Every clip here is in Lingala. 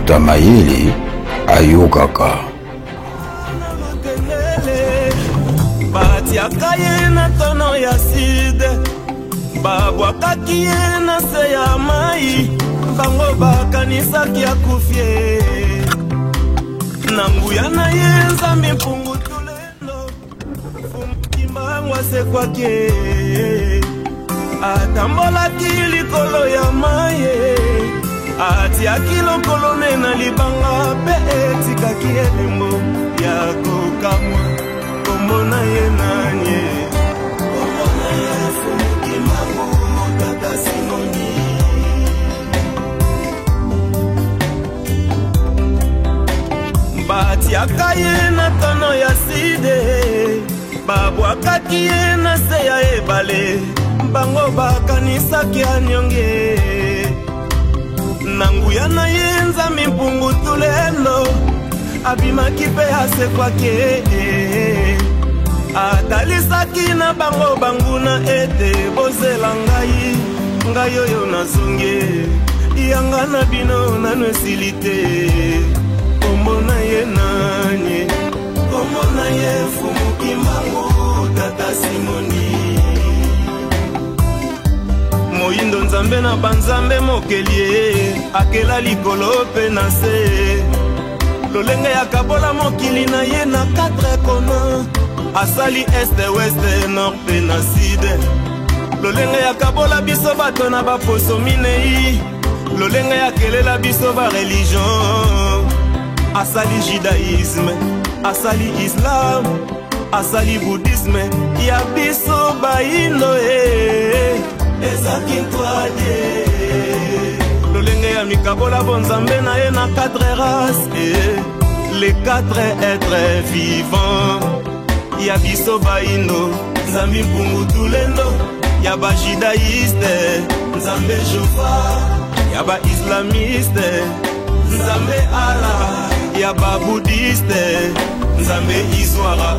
moto mayele ayokaka. Batiaka ye na tono ya side, babwakaki ye na se ya mai, bango bakanisaki akufie. Na nguya na ye nzambi mpungu tulendo, fumukimangwa se kwake. Atambolaki likolo ya maye, atiaki lokolo na libanga, pe etikaki elembo ya kokamwa. Komona ye nanye, komona ye fumukimangu tata Simoni. Batiaka ye na tono ya side, babwakaki ye na se ya ebale, bango bakanisaki anyonge. Na nguya na ye nzambi mpungu tulendo, abimaki pe asekwake. Atalisaki na bango banguna ete bozela ngai, ngai oyo nazonge, yanga na bino nano esili te. Komona ye nanye, komona ye fumukimangu tata Simoni. Moyindo nzambe na banzambe mokelie, akela likolo pe na se. Lolenge ya kabola mokili na ye na 4 kona, asali este weste nord pe na sud. Lolenge ya kabola biso bato na baposo minei, lolenge ya kelela biso ba religion. Asali judaïsme, asali islam, asali bouddhisme, ya biso baindo ezaki ntwaje. Lolenge ya mikabola bonzambe na ye na 4 races, les 4 êtres vivants. Ya biso baindo, nzambi mpungu tulendo, ya ba judaïste, nzambe Jehova, ya ba islamiste, nzambe Allah, ya ba bouddhiste, nzambe Iswara.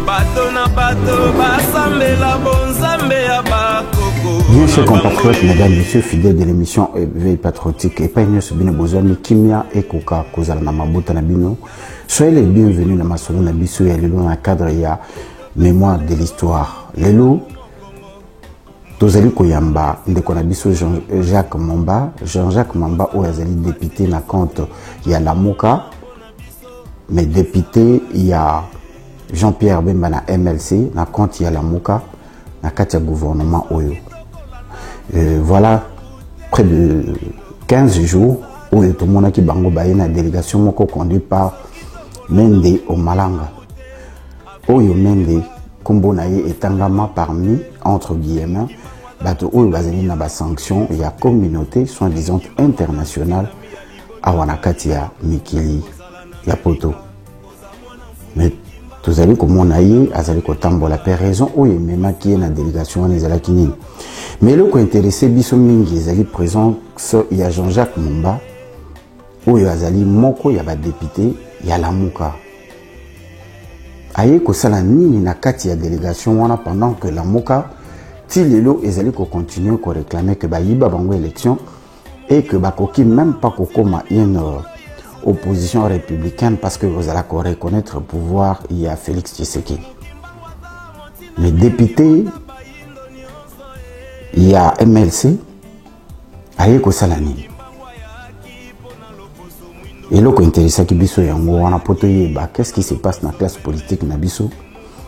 Bato na bato basambela bonzambe ya bakoko. Bien chers compatriotes, mesdames, messieurs, fidèles de l'émission Éveil Patriotique, et pas une bino bozami kimia et koka kozala na mabuta na bino. Soyez les bienvenus na masolo na biso ya lelo na cadre ya mémoire de l'histoire. Lelo tozali koyamba ndeko na biso Jean-Jacques Mamba. Jean-Jacques Mamba oyo azali député na compte ya Lamuka, mais député ya Jean-Pierre Bemba na MLC na compte ya Lamuka na kati ya gouvernement oyo. Voilà près de 15 jours oyo tomona ki bango baye na délégation moko conduite par Mende Omalanga. Oyo Mende kombo na ye etangama parmi entre guillemets bato oyo bazali na ba sanction ya communauté soi-disant internationale awana kati ya mikili ya poto. Mais tozali komona ye azali kotambola pe raison oyo memaki na délégation wana ezalaki nini. Mais eloko intéressé biso mingi ezali présence ya Jean-Jacques Mamba oyo azali moko ya ba député ya Lamuka. Aye kosala nini na kati ya délégation wana pendant que Lamuka ti lelo ezali ko continuer ko réclamer que ba yiba bango élection et que ba koki même pas kokoma une opposition républicaine parce que vous allez reconnaître le pouvoir, il y a Félix Tshisekedi. Les députés, il y a MLC, aye ko salani. Et là, intéressant qui biso yango wana poto yeba qu'est-ce qui se passe dans la classe politique na biso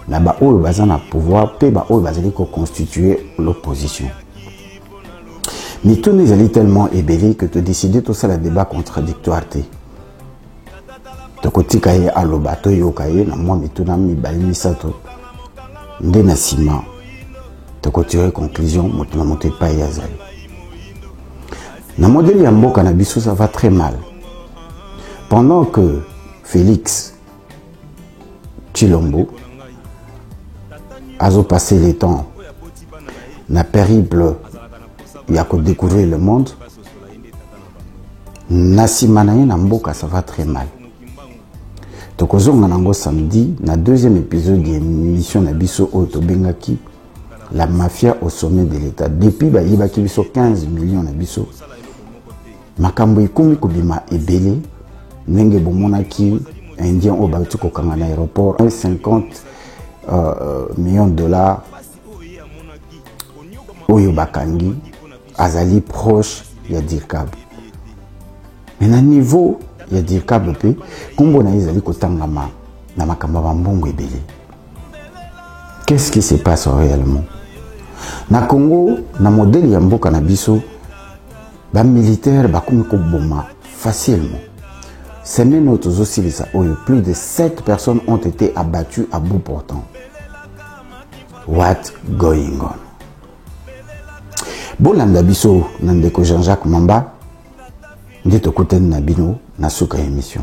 na ba oyo bazana pouvoir pe ba oyo bazali ko constituer l'opposition. Mais tout nous est tellement ébélé que tu décides tout ça le débat contradictoire te. Tokotika ye aloba to yokaye na mwa mituna mibali misato nde na sima tokotire conclusion motuna mote pa yazali. Na modèle ya mboka na biso ça va très mal. Pendant que Félix Tshilombo a passé les temps na périple il y a que découvrir le monde, na simanaye na mboka ça va très mal. Tokozonga nango samedi na deuxième épisode de l'émission na biso oyo tobengaki la mafia au sommet de l'État. Depuis bayibaki biso 15 millions na biso. Makambo ikumi kubima ebele nenge bomonaki indien au bauti kokanga na aéroport 50 millions de dollars oyo bakangi azali proche ya Dirkab. Mais na niveau ya Dirkab pe kombo na ezali kotangama na makambo bambongo ebele. Qu'est-ce qui se passe réellement? Na Congo, na modèle ya mboka na biso, ba militaire bakomi ko boma facilement. Semaine autres aussi les plus de 7 personnes ont été abattues à bout portant. What going on? Bolanda biso nandeko Jean-Jacques Mamba, ndito koten na bino na suka émission.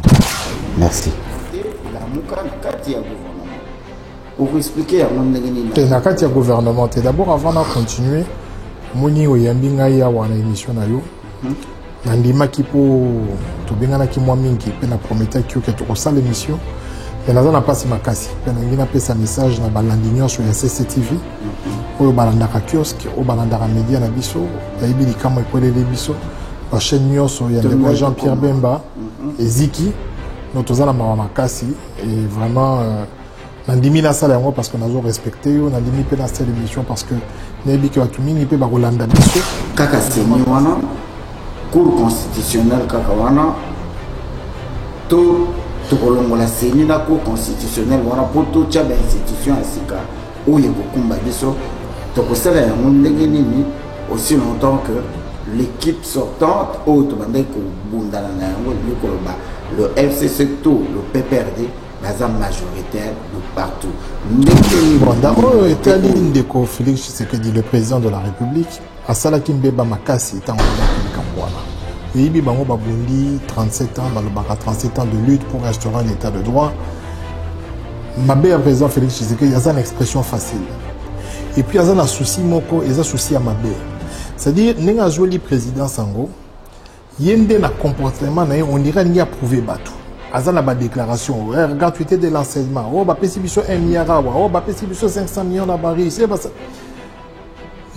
Merci. Pour expliquer à mon le gouvernement, d'abord avant de continuer, moni oyambi ngai ya wana émission na yo. Nandima ki po to bengana ki mwa mingi pe na promettre ki to kosala émission. Et naza na passe makasi. Pe na ngina pesa message na balandi nyonso ya CCTV. Oyo balanda ka kiosque, o balanda ka média na biso, ya ibili kama epole le biso. La chaîne nyonso ya de Jean-Pierre Bemba et Ziki. Nous tous allons à makasi et vraiment nandimi na sala yango parce que nous avons respecté yo, nandimi pe na cette émission parce que nebi ke watu mingi pe ba kolanda biso kaka seni wana cour constitutionnelle kaka wana to kolongola seni na cour constitutionnelle wana po to tia ba institution asika oyo kokumba biso to kosala yango ndenge nini aussi longtemps que l'équipe sortante auto bande ko bundala na yango le FCC tout le PPRD baza majoritaire de partout. Bon, d'abord, Etali Ndeko Félix Tshisekedi, le président de la République, à Salakimbe Bamakasi, étant en Kambouana. Et il Bango Babundi, 37 ans, Balobaka, 37 ans de lutte pour restaurer un état de droit. Mabé, président Félix Tshisekedi, il y a une expression facile. Et puis, il y a un souci, Moko, il y a un souci à Mabé. C'est-à-dire, il y a un président Sango, il y a un comportement, on dirait qu'il y a prouvé Batou. Azana ba déclaration, gratuité de l'enseignement, oh ba pécibition 1 milliard, oh ba pécibition 500 millions na bari, c'est pas ça.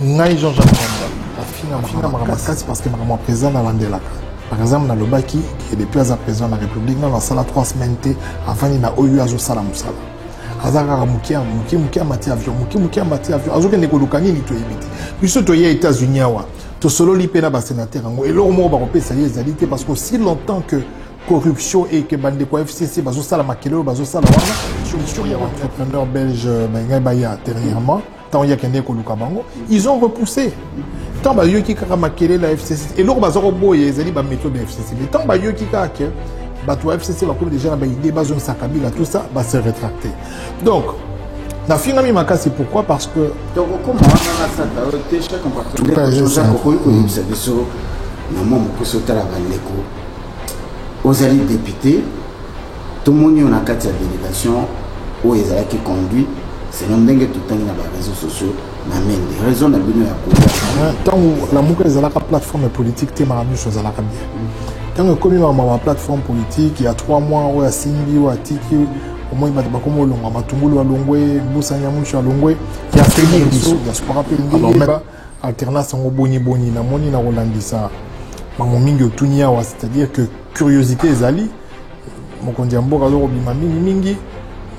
Ngai Jean-Jacques Mamba, fina mamakasi parce que maman président na landelaka. Par exemple na Lobaki qui est depuis à président de la République na sala 3 semaines avant na oyu azo sala musala. Azaka mukia mati avion, mukia mati avion, azo kende kolukani ni to ebiti. Biso to ya États-Unis wa, to solo li na ba sénateur ngo et leur mot ba kopesa yezalité parce que si longtemps que corruption et que bande ko FCC bazo sala makelo bazo sala wana solution ya entrepreneur belge Bengai Baya dernièrement tant ya kende ko luka bango ils ont repoussé tant ba yoki kaka makele la FCC et leur bazo boye ezali ba méthode de FCC mais tant ba yoki kaka ba to FCC ba ko déjà na ba idée bazo sakabila tout ça va se rétracter donc na finga mi makasi pourquoi parce que donc comment on a ça ta chaque compartiment ça ko ko ça biso na mo ko sotala bandeko aux alliés députés, tout le monde a une carte de délégation où ils ont qui conduit, c'est l'homme dingue tout le temps dans les réseaux sociaux, mais des raisons de venir à tant que la mouka est à la plateforme politique, tu m'as mis chose à la bien. Tant que comme ma plateforme politique, il y a 3 mois, où à Simbi, ou à Tiki, au moins il m'a dit comme au long, à Matumbulu à Longwe, Boussanyamush à Longwe, il y a fait des réseaux, il y a ce qu'on rappelle une alternance en boni boni, na moni na Rolandisa, mamomingi otunia, c'est-à-dire que curiosité ezali mokonzi ya mboka azokobima mingi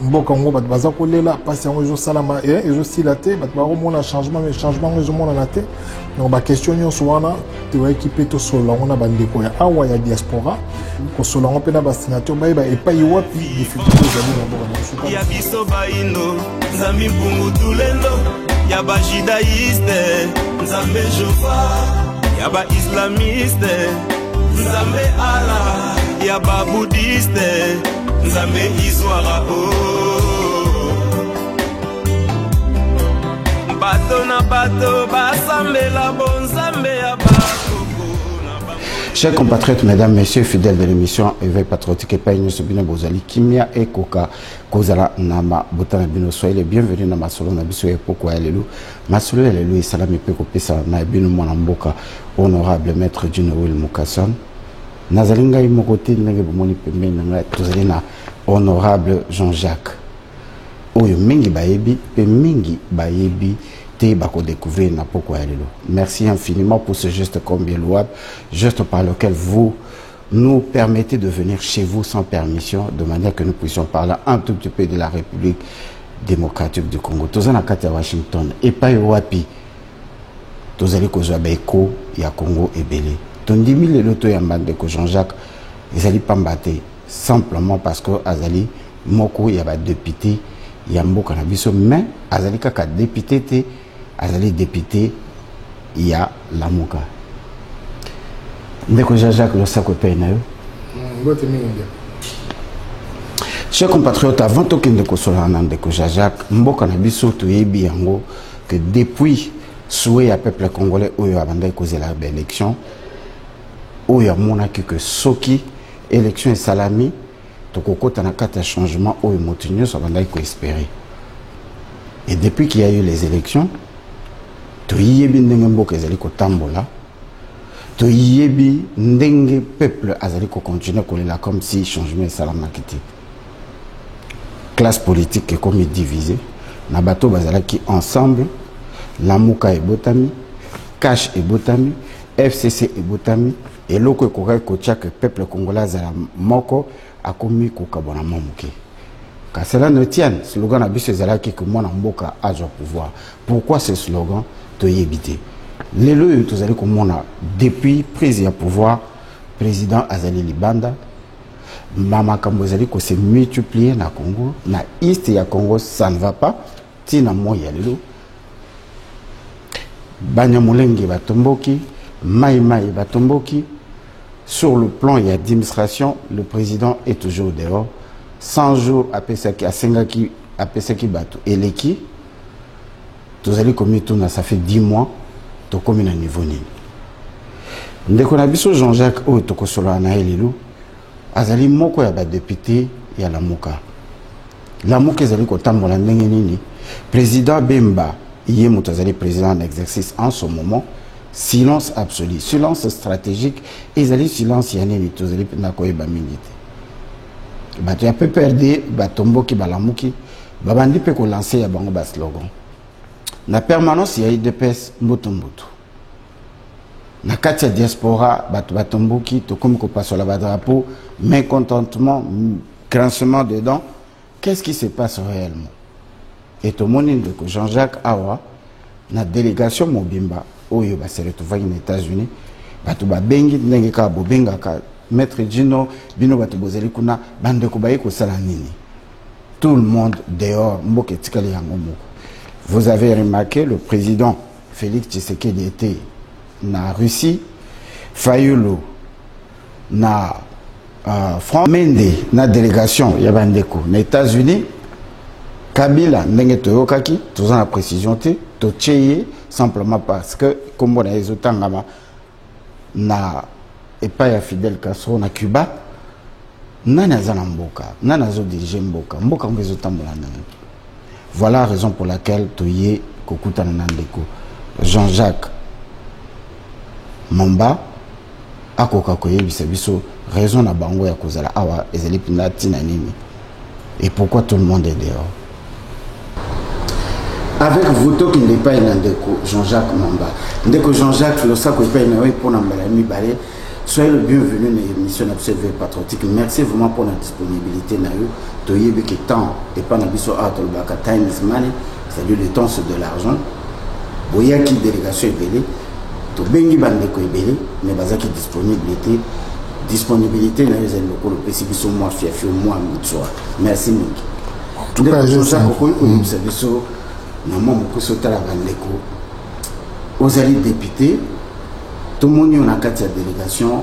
mboka ngo bato baza kolela pasi yango ezosalama ezosila te bato bakomona changement mais changement ngo ezomonana te donc baquestion nyonso wana toyaki mpe tosolola yango na bandeko ya awa ya diaspora kosolola yango mpe na basénateur bayeba epai wapi difficulté ezali na mboka na suka ya biso baindo nzambi mpungu tulendo ya bajudaïste nzambe jova ya baislamiste Nzambe ala ya ba bouddhiste Nzambe izwara bato na bato basambela bonzambe ya bato. Chers compatriotes, mesdames, messieurs, fidèles de l'émission Éveil Patriotique et Pagno Sobino Bozali, Kimia et Koka, Kozala Nama, Botana Bino, soyez les bienvenus dans ma solo, Nabiso et Poko Alelu, ma solo Alelu et Salami Peko Pesa, Naibino Mwanamboka, honorable maître Djinowil Mukasson, Nazalinga Imokoti, Nagabomoni Pembe, Tozalina, honorable Jean-Jacques, Oyo Mingi Bayebi, Mingi Bayebi, te bako découvrir na poko ya lelo. Merci infiniment pour ce geste combien louable, geste par lequel vous nous permettez de venir chez vous sans permission, de manière que nous puissions parler un tout petit peu de la République démocratique du Congo. Toza na kati ya Washington et pas wapi. Tozali kozwa beko ya Congo ebele. Tondimi lelo to ya Mbandeko Jean-Jacques ezali pambate simplement parce que azali moko ya ba député ya mboka na biso, mais azali kaka député te, azali député ya Lamuka. Ndeko Jean-Jacques le sako pe na yo. Chers compatriotes, avant tout Ndeko Solana Ndeko Jean-Jacques, mboka na biso toyebi yango que depuis souhait à peuple congolais oyo abandai causer la élection oyo monaki que soki élection et salami tokokota na kati ya changement oyo motinyo so abandai ko espérer. Et depuis qu'il y a eu les élections, toyebi ndenge mboka ezali ko tambola, toyebi ndenge peuple azali ko continuer kolela comme si changement et salamaki te. Classe politique est comme divisée, na bato bazalaki ensemble. Lamuka et Botami, Cash et Botami, FCC et Botami, et l'autre que le peuple congolais a moko a commis Kokabona Mamouké. Car cela ne tient, le slogan a vu ces alaki que moi n'amboka a au pouvoir. Pourquoi ce slogan te y éviter? Les lois, tous allez comme on a depuis prise à pouvoir, président Azali Libanda, Mama Kambozali ko s'est multiplié na Congo, na East ya Congo, ça ne va pas, tina moya lelo. Banyamulenge batomboki, Maïmaï batomboki. Sur le plan et d'administration, le président est toujours dehors. 100 jours après ça qui a Sengaki après ça qui bateau et l'équipe. Tous allez comme tout ça fait 10 mois. To comme un niveau ni. Ndeko na biso Jean-Jacques o to ko solo na elilo. Azali moko ya ba député ya Lamuka. Lamuka ezali ko tambola ndenge nini. Président Bemba il est président en exercice en ce moment. Silence absolu, silence stratégique. Et ils allaient silence yanni, tous les nakoye baminite. Bato ya peu perdu, batombo ki balamuki, babandi pe ko lancer ya bango bas slogan. Na permanence il y a IDPS motomboto. Na katia diaspora batombo ki to comme ko passe la drapeau, mécontentement, grincement dedans. Qu'est-ce qui se passe réellement? Et tout le monde que Jean-Jacques Awa, na délégation Mobimba, oyo ba se retrouver aux États-Unis, batu ba bengi ndenge ka bobenga ka maître Gino bino batu bozeli kuna bande ko baye ko sala nini. Tout le monde dehors mboke tikali yango moko. Vous avez remarqué le président Félix Tshisekedi était na Russie, Fayulu na France, Mende na délégation ya bandeko na États-Unis. Kabila ndenge toyokaki toza na précision te tocheye simplement parce que comme on a ezotangama na epa ya Fidel Castro na Cuba nani azana mboka nani azo diriger mboka mboka ngezotambola nani. Voilà la raison pour laquelle toye kokutana na ndeko Jean-Jacques Mamba akoka koyebisa biso raison na bango ya kozala awa ezali pina tina nini et pourquoi tout le monde est dehors. Avec vous, qui n'est pas Ndeko Jean-Jacques Mamba. Ndeko Jean-Jacques, le sac est pas pour Nambalami Balé. Soyez le bienvenu dans l'émission Observer Patriotique. Merci vraiment pour la disponibilité. Toyebe qui temps et pas Nabiso Artolbaka, time is money, c'est-à-dire le temps c'est de l'argent. Boyaki délégation est belé. To bengi bandeko est belé, mais bazaki disponibilité dans les locaux, le PCB sont moi fiafi au moins mutsoa. Merci Miki. Tout cas, Jean-Jacques, vous savez ça. Normalement, beaucoup de la bandeko. Aux alliés députés, tout le monde a une délégation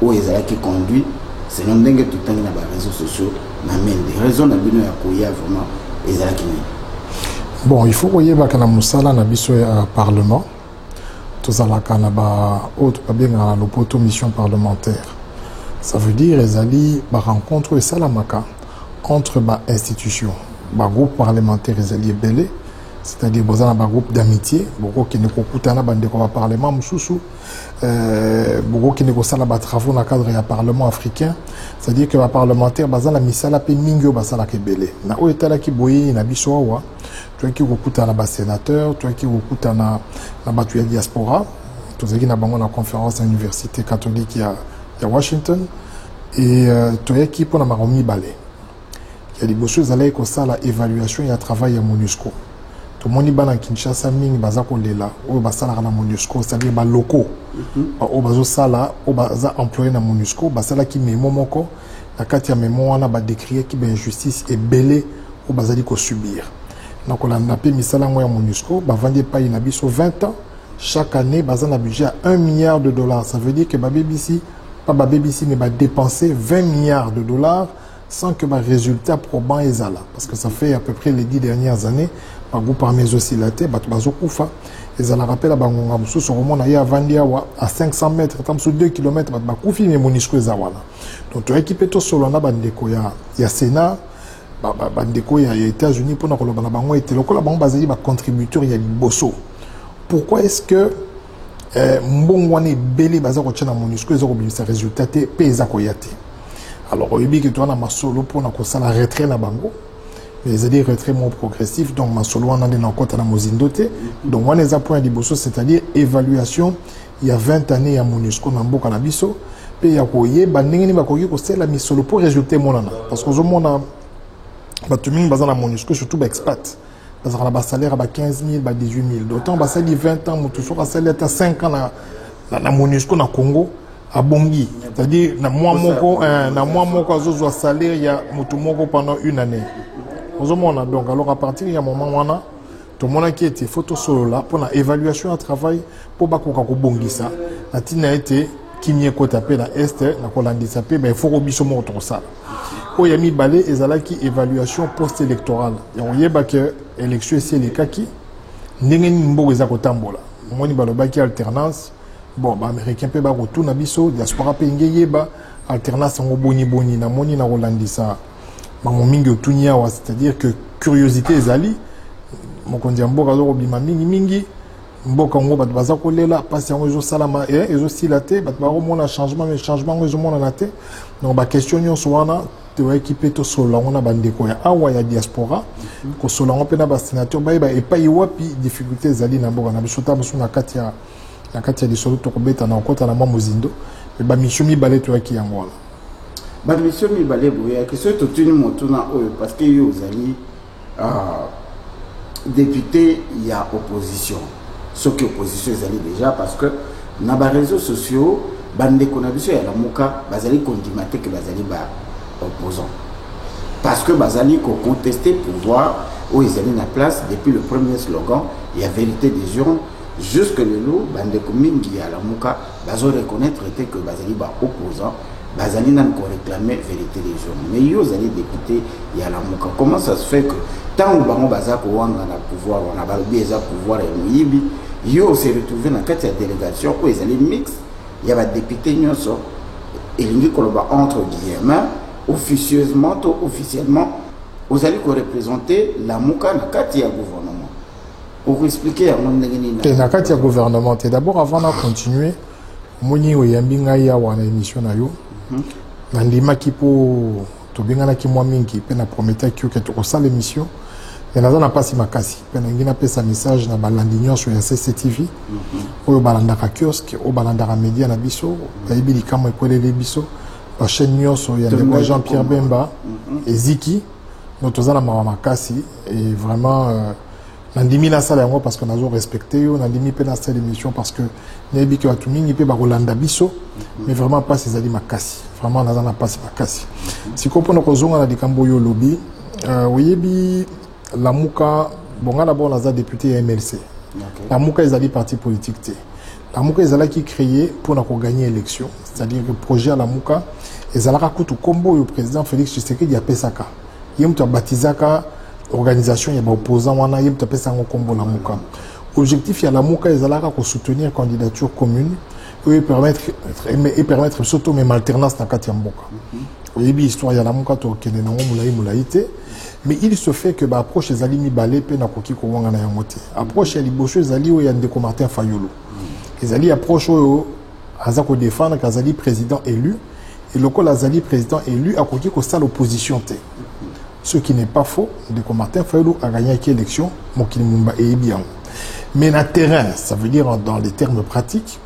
où ils ont qui conduit. C'est l'un des tout le temps dans les réseaux sociaux. Des raisons de venir à Koya vraiment ils ont qui. Bon, il faut voyer que na musala na biso ya parlement. Tous à la canaba autre bien dans l'opposition mission parlementaire. Ça veut dire les alliés rencontre salamaka entre ba institutions, ba groupe parlementaire les alliés belé. c'est-à-dire dans un groupe d'amitié, beaucoup qui ne kokutana bande ko parlement mususu, beaucoup qui ne ko sala ba travaux dans cadre du parlement africain, c'est-à-dire que les parlementaires bazan la misala pe mingyo basala ke belé. Na o etala ki boyi na biso wa, tu qui kokutana ba sénateur, tu qui kokutana na batu ya diaspora, tu qui na bango na conférence à l'université catholique ya Washington et tu qui pour na maromi balé. Il y a des choses à l'école ça la évaluation et à travail à MONUSCO. Tout le monde est dans Kinshasa ming bazako lela ou basala na MONUSCO, c'est-à-dire ba locaux. Ou bazo sala ou baza employé na MONUSCO, basala ki memo moko na kati ya memo wana ba décrire ki ba injustice et belé ou bazali ko subir. Donc on a napé misala ngo ya MONUSCO, ba vendre pas na biso 20 ans. Chaque année baza na budget à 1 milliard de dollars. Ça veut dire que ba BBC, pas ba BBC mais ba dépenser 20 milliards de dollars sans que le résultat probant est là. Parce que ça fait à peu près les 10 dernières années, par groupe par mes oscillateurs, ils ont rappelé à Bangonga Moussou, sur le monde à 500 mètres, sur 2 km, ils ont MONUSCO. Donc, tu as équipé tout sur l'on a Bandeko, il y a Sénat, Bandeko, il y a États-Unis, pour nous, il y a des contributeurs, il y a des bosso. Pourquoi est-ce que Mbongwane Belé, Bazar, MONUSCO, ils ont oublié ce résultat, Pesa Koyate? Alors, il y a un solo pour la retrait na bango. Mais il y a des retraits moins progressifs. Donc, ma solo, on a des compte à la mozindoté. Donc, on a des points de bosso, c'est-à-dire évaluation. Il y a 20 années à MONUSCO, dans le Canabiso. Puis, il y a quoi, banning, il y a la solo pour résulter mon an. Parce que on a batuming bazan à MONUSCO, surtout expat. Parce qu'on a un salaire à 15 000, 18 000. D'autant, ça dit 20 ans, toujours un salaire à 5 ans à MONUSCO, dans Congo. À Bongi, c'est-à-dire na moi moko azozo salaire ya mutu moko pendant une année. Ozomona donc alors à partir ya moment wana tout le monde qui était photo solo là pour la évaluation à travail pour ba koka ko bongisa na tina été kimie ko tapé na est na ko landisa pe ben faut obiso mo to ça. Ko ya mi balé ezalaki évaluation post-électorale. Ya oyeba que élection c'est les kaki ndenge mbo eza ko tambola. Moni balobaki alternance. Bon, les Américains peuvent retourner à Bisso, diaspora peut yeba alternance en boni na moni na Rolandisa. C'est-à-dire que curiosité ezali, mon kondiambo kazo obima mingi, mboka ngo bat baza kolela passe yango ezo salama et ezo silaté, bat ba romona changement mais changement ezo mona naté. Donc ba question nyonso wana te wa équiper to solo on a bandeko ya awa ya diaspora ko solo on pe na ba sénateur ba e pa iwapi difficulté ezali na mboka na biso ta biso na kati ya la carte de solo tokobeta na okota na mozindo et ba mission mi balé to ki yango ba mission mi balé boya que ce to tuni motuna oyo parce que yo zali député il y a opposition ce que opposition zali déjà parce que na ba réseaux sociaux bande ko na biso ya la muka bazali kondimater que bazali ba opposant parce que bazali ko contester pouvoir où ils allaient na place depuis le premier slogan il y a vérité des urnes. Jusque le loup, bande mingi à la muka, bazo reconnaître que bazali ba opposant, bazali n'a pas réclamé vérité des gens. Mais yo zali député y a la muka. Comment ça se fait que tant que bango bazako wanga na pouvoir, on a balbi eza pouvoir et muibi, yo s'est retrouvé dans quatre délégations où ils allaient mix, il y a des députés nyonso, et l'ingi koloba entre guillemets, officieusement ou officiellement, vous allez représenter la muka na quatre ya gouvernement. Pour expliquer à mon le gouvernement, d'abord avant de continuer, moni oyambi ngai ya wana émission na yo. Nandima ki po to bingana ki mwa mingi pe na promettre que to ça l'émission. Et na zona pasi makasi. Pe na ngina pesa message na balandinyo sur CCTV. Oyo balanda ka kiosque, o balanda ka média na biso, bayibi likamo ekolele biso. Ba chaîne nyonso ya ndeko Jean-Pierre Bemba et Ziki. Notre zona makasi et vraiment Nandimi la salle parce qu'on a respecté, Nandimi pe la salle d'émission parce que Nebi que Watumi ni pe Rolanda Bisso, mais vraiment pas ces alima makasi. Vraiment n'a pas ces makasi. Si comprendre que zonga na dikamboyo lobby, oyebi la muka bonga d'abord la député MLC. La muka ils allaient parti politique té. La muka ils allaient qui créer pour na gagner élection, c'est-à-dire que projet à la muka ils allaient kutu combo le président Félix Tshisekedi a pesaka. Yem to batizaka organisation il y a opposant wana yem tapé sango kombo la muka objectif il y a la muka ezalaka ko soutenir candidature commune et permettre surtout même alternance na kati ya mboka oyebi histoire ya la muka to kene nango mulai mulaité Mais il se fait que l'approche des alliés Mibale pe na koki ko wanga na yangote. Approche ya liboso des alliés ya ndeko Martin Fayulu. Les alliés approche o azako défendre qu'azali président élu et le col azali président élu a koki ko ça l'opposition té. Ce qui n'est pas faux, ndeko Martin Fayulu a gagné l'élection mokili mumba et bien. Mais na terrain, ça veut dire dans les termes pratiques,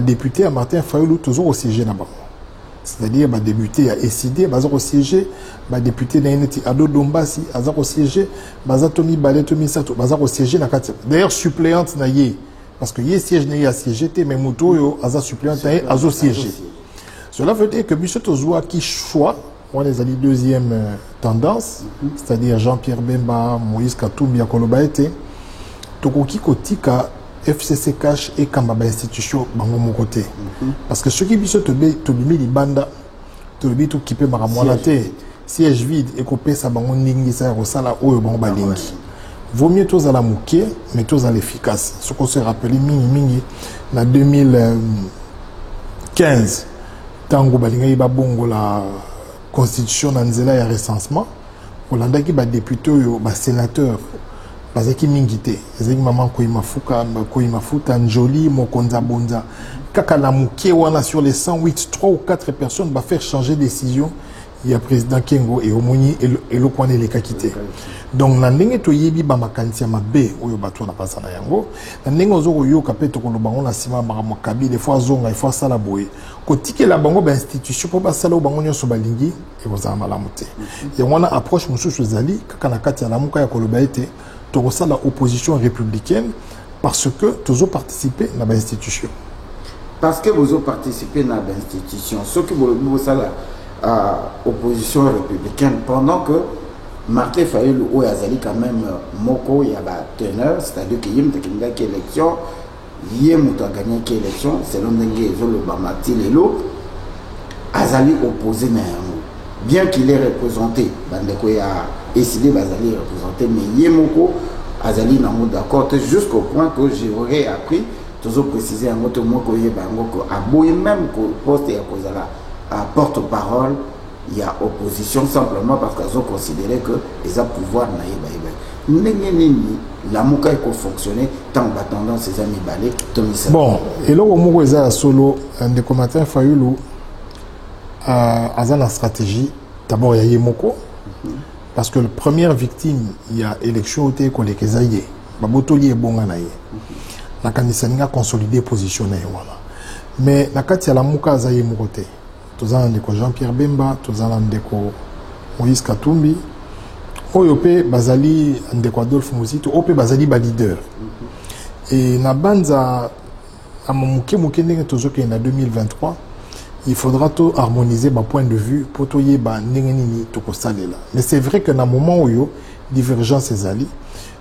député à Martin Fayulu toujours au siège là-bas. C'est-à-dire député à SID, au siège, député Naineti Ado Dombasi, au siège, Tomi Balé Tomi Sato, au siège na kati. D'ailleurs suppléante na yé parce que yé siège na yé à siège mais moto yo aza suppléante na yé azo siège. Cela veut dire que Michel Tozoua qui choix, on les a dit deuxième tendance, c'est-à-dire Jean-Pierre Bemba, Moïse Katumbi Akoloba été tokoki kotika FCC cash et Kambaba institution bango mon côté. Parce que ceux qui bisent te bimi li banda, te bimi tout qui peut maramouana te, siège vide et copé sa bango ningi sa rosala oyo bango balingi. Vaut mieux tous à la mouké, mais tous à l'efficace. Ce qu'on se rappelle mingi na 2015, tango balinga iba bongo la constitution nanzela ya recensement, Olanda ki ba député yo ba sénateur parce que mingité ezeki maman koimafuta njoli mokonza bonza kaka na mukie wana sur les 108 3 ou 4 personnes va faire changer décision il y a président Kengo et omoni et le kwane les kakité donc na ndenge to yebi ba makanti ya mabe oyo bato na pasa na yango na ndenge ozoko yo kapeto ko lobango na sima maramo kabi des fois zonga il faut sala boye ko tikela bango ba institution po ba sala bango nyoso balingi et ozama malamu te et wana approche mususu zali kaka na kati ya lamuka ya koloba ete ça l'opposition républicaine parce que tous ont participé à l'institution. Parce que vous avez participé à l'institution, ce que vous avez l'opposition républicaine, pendant que Martin Fayulu ou Azali quand même Moko, il y a la teneur, c'est-à-dire qu'il y a une élection, il y a une élection, selon le Bamati Lelo, Azali opposé à bien qu'il est représenté, Bandeko a décidé d'Azali représenter, mais Yemoko, Azali n'a pas d'accord, jusqu'au point que j'aurais appris, toujours précisé en autre mot, que même que poste et à porte-parole, il y a opposition simplement parce qu'ils ont considéré que les pouvoir la mouka est fonctionné tant attendant ces amis balais. Bon, et là au moment où solo, un des commentaires Fayulu a la stratégie, d'abord il y a Yemoko. Parce que la première victime, il y a l'élection au Té qu'on les Kezaye. Babotoli est bon à naïe. La candidature a consolidé position voilà. Mais la carte il y a la mouka zaye mouroté. Tous en ndeko Jean-Pierre Bemba, tous en ndeko Moïse Katumbi. Oyope bazali ndeko Adolphe Muzito, ope bazali ba leader. Et na banza à mouké ndenge tozo ke na 2023. Il faudra tout harmoniser ma point de vue pour tout y ba n'engeni to kosalela. Mais c'est vrai que dans un moment où yo divergence est ali,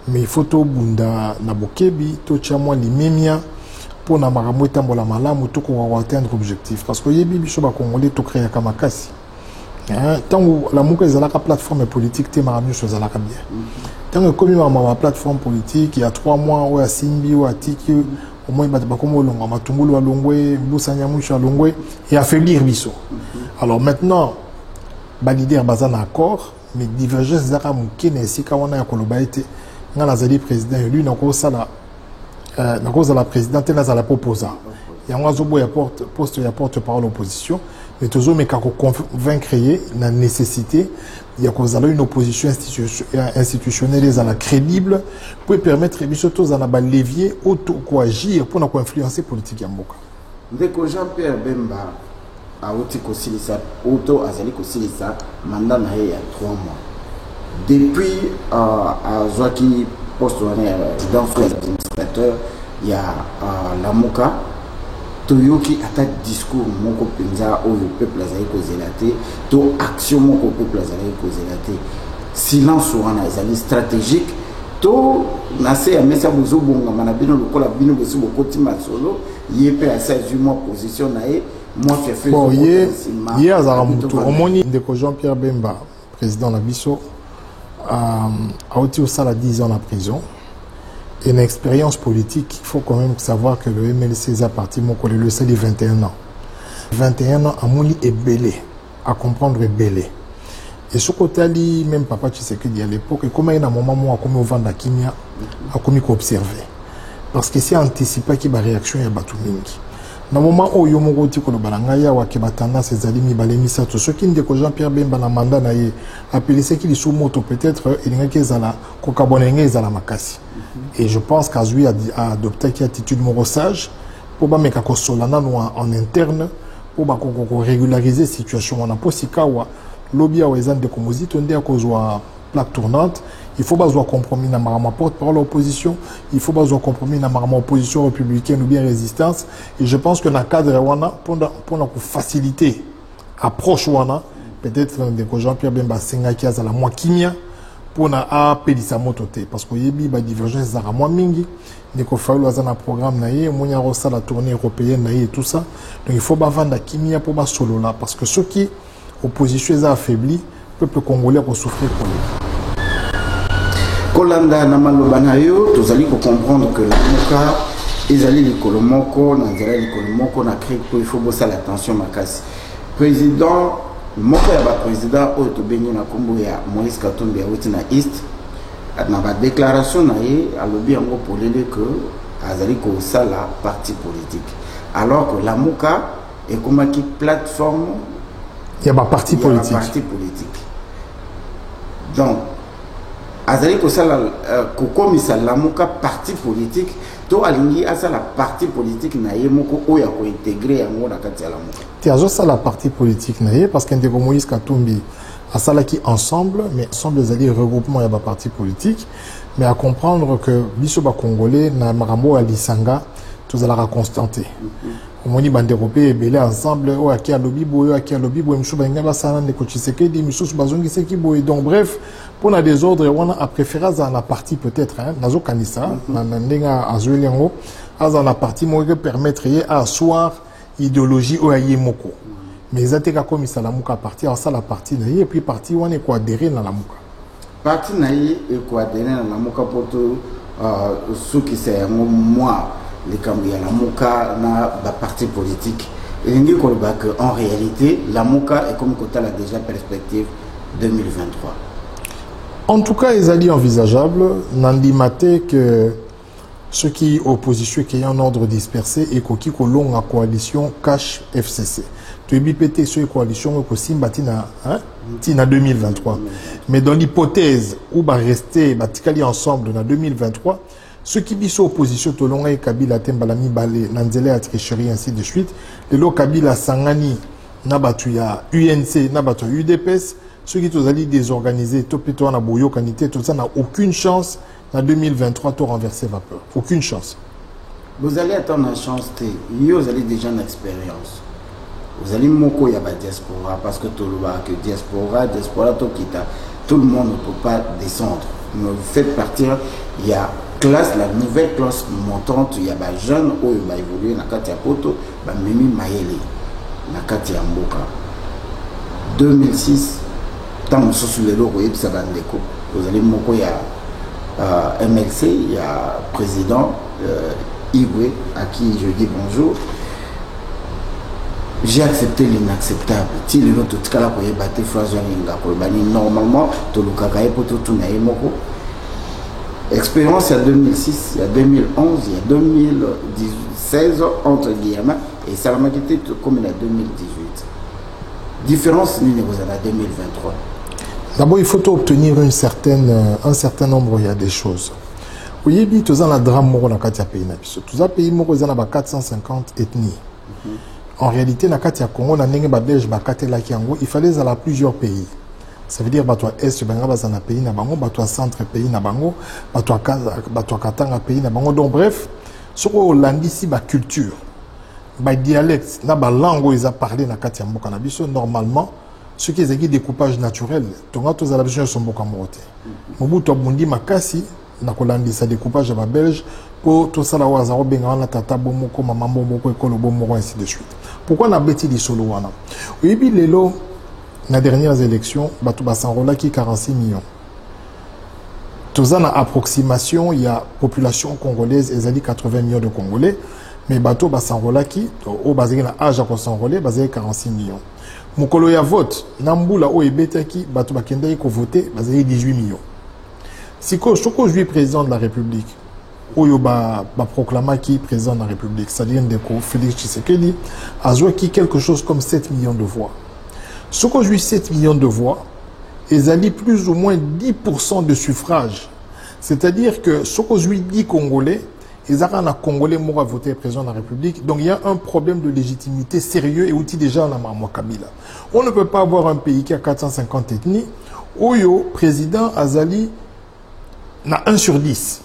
mais il faut tout bunda na bokebi to chamwa limemia pour na marambo tambola malamu to ko atteindre objectif parce que yebi biso ba congolais to créer kamakasi. Tant la mouka ezalaka plateforme politique te maramu so ezalaka bien. Tant que comme ma plateforme politique il y a 3 mois ou à Simbi ou à Tiki au moins et affaiblir Bisso. Alors maintenant, leader bazan accord, mais divergence zaka mukene si kawana ya koloba ete ngana zali président lui na ko sala na cause de la présidente na za la proposa. Ya ngazobo ya porte-parole opposition, mais toujours mais kako convaincre la nécessité il y a une opposition institutionnelle crédible pour permettre surtout à un levier auto-coagir pour influencer la politique de Mboka. Ndeko Jean-Pierre Bemba a auto-cosilisa, auto-azali-cosilisa, mandat na il y a 3 mois. Depuis Zoaki poste président administrateur, il y a la Moka. Toyoki attaque discours moko penza au peuple azali kozelaté to action moko peuple azali kozelaté silence wana ezali stratégique to nase ya mesa bozo bonga manabino lokola bino bozo bokoti masolo yepe a 16 mois position nae moi fait bon ye azara mutu omoni ndeko Jean-Pierre Bemba président na biso a oti au sala 10 ans en prison. Et une expérience politique, il faut quand même savoir que le MLC a parti mon collègue le sait 21 ans. 21 ans, à mon lit est belé, à comprendre est belé. Et ce côté-là, même Papa Tshisekedi à l'époque, et comment il y a un moment où il a vendre la kimia, il a observé. Parce que c'est anticipé qu'il y a une réaction, il y a une dans le moment où il y a une tendance, ceux qui disent que Jean-Pierre Bemba na mandat appelé ce qui est sous moto, peut-être il y a des makasi. Et je pense qu'Azui a adopté une attitude morosage pour mettre en interne, pour régulariser la situation. On a pas si lobby à Wezan de Komozit, on dit à cause de plaque tournante, il faut pas avoir compromis dans ma porte-parole l'opposition, il faut pas avoir compromis dans ma opposition républicaine ou bien résistance. Et je pense que dans le cadre wana pour faciliter approche wana, peut-être que Jean-Pierre Bemba Senga qui a la moi kimia pour na appeler sa mototé parce que yebi ba divergence za moi mingi, ne ko fallu za na programme na ye, monya rosa la tournée européenne na ye et tout ça. Donc il faut pas vendre kimia pour ba solo là parce que ceux qui opposition est affaiblie, le peuple congolais va souffrir pour lui. Kolanda na malobana yo tozali ko comprendre que la muka ezali likolo moko na nzela likolo moko na créer ko il faut bosser l'attention makasi. Président moko ya ba président oyo to bengi na kombo ya Moïse Katumbi ya Wuti na East na ba déclaration na ye alobi yango polele que azali ko sala parti politique alors que la muka est comme une plateforme. Il y a un parti politique. Donc, azali ko sala kokomisa lamuka parti politique to alingi asa la parti politique na ye moko oya ko intégrer yango na kati ya lamuka. Ti azo sala parti politique na ye parce que ndeko Moïse Katumbi asala ki ensemble mais ensemble ezali regroupement ya ba parti politique mais à comprendre que biso ba congolais na marambo ya lisanga tozala constanter. Omoni bandéropé belé ensemble o aki alobi boyo aki alobi boyo msho ba ngaba sana ne ko Tshisekedi msho bazongi seki boyo donc bref pour na des ordres on a préféré à la partie peut-être hein nazo kanisa na ndenga azweli ngo aza la partie mo que permettre à asseoir idéologie o aye moko mais zateka comme ça la muka partie à ça la partie na et puis partie on est quoi adhérer na la muka partie na et quoi adhérer na la muka poto ceux qui c'est moi les cambouis la muka na ba parti politique et l'ingi kolba que en réalité la muka est comme côté la déjà perspective 2023. En tout cas, ils allaient envisageable n'andimate que ceux qui opposition qui ont un ordre dispersé et qui ont la coalition cash FCC. Tu es bipété sur la coalition qui batina hein tina 2023. Mais dans l'hypothèse où va rester batikali ensemble dans 2023 ceux qui sont opposition Tolonga et Kabila Tembalami Balé, Nanzele à tricherie ainsi de suite, les lots Kabila Sangani, Nabatuya, UNC, Nabatu UDPS, ceux qui sont allés désorganisés, Topito na Boyo Kanité, tout ça n'a aucune chance en 2023 de renverser vapeur. Aucune chance. Vous allez attendre une chance, vous allez déjà une expérience. Vous allez moko ya ba diaspora parce que tout le diaspora tout le monde ne peut pas descendre. Mais vous faites partir, il y a classe, la nouvelle classe montante, il y a des jeunes qui ont évolué dans Katia Poto, Mimi Mayele, dans Katia Mboka. 2006, tant que sous les lots, vous allez moko, il y a MLC, il y a président Igwe, à qui je dis bonjour. J'ai accepté l'inacceptable. Si le lot tout cas pour battre normalement, tout le kakaye pour tout tourner moko. Expérience il y a 2006, il y a 2011, il y a 2016 entre guillemets et ça m'a quitté comme il y a 2018. Différence ni vous en 2023. D'abord il faut obtenir un certain nombre il y a des choses. Oui, bien tous la drame moko na kati ya pays na biso. Tous les pays moko za na ba 450 ethnies. En réalité na kati ya Congo na ndenge ba belge ba katela kiango, il fallait aller à plusieurs pays. Ça veut dire bato est banga bazana pays na bango, bato centre pays na bango, bato katanga pays na bango. Donc bref, ce qu'on landisi ba culture, ba dialecte, na ba langue ils a parlé na kati ya mboka na biso normalement, ce qui est découpage naturel, tonga to za la biso so mboka mote. Mobutu abundi makasi na kolandisa découpage ba belge pour tout ça la waza obenga na tata bomoko mama bomoko ekolo bomoko ainsi de suite. Pourquoi na beti di solo wana? Oui bi lelo na dernières élections, bato basanrola qui 46 millions. Tout ça, na approximation, il y a population congolaise, ils ont dit 80 millions de Congolais. mais bateau va s'enrôler qui au basé na âge à s'enrôler basé 46 millions. Mokolo ya vote nambula o ebetaki bato bakendaki ko voter basé 18 millions. Si ko soko juillet président de la République oyo ba proclama qui président de la République, c'est-à-dire Ndeko Félix Tshisekedi a joué qui quelque chose comme 7 millions de voix. Soko juillet 7 millions de voix, ils allaient plus ou moins 10% de suffrage. C'est-à-dire que soko juillet 10 Congolais, ils ont un Congolais mort à voter président de la République. Donc il y a un problème de légitimité sérieux et outil déjà en la Kabila. On ne peut pas avoir un pays qui a 450 ethnies où le président Azali n'a 1 sur 10.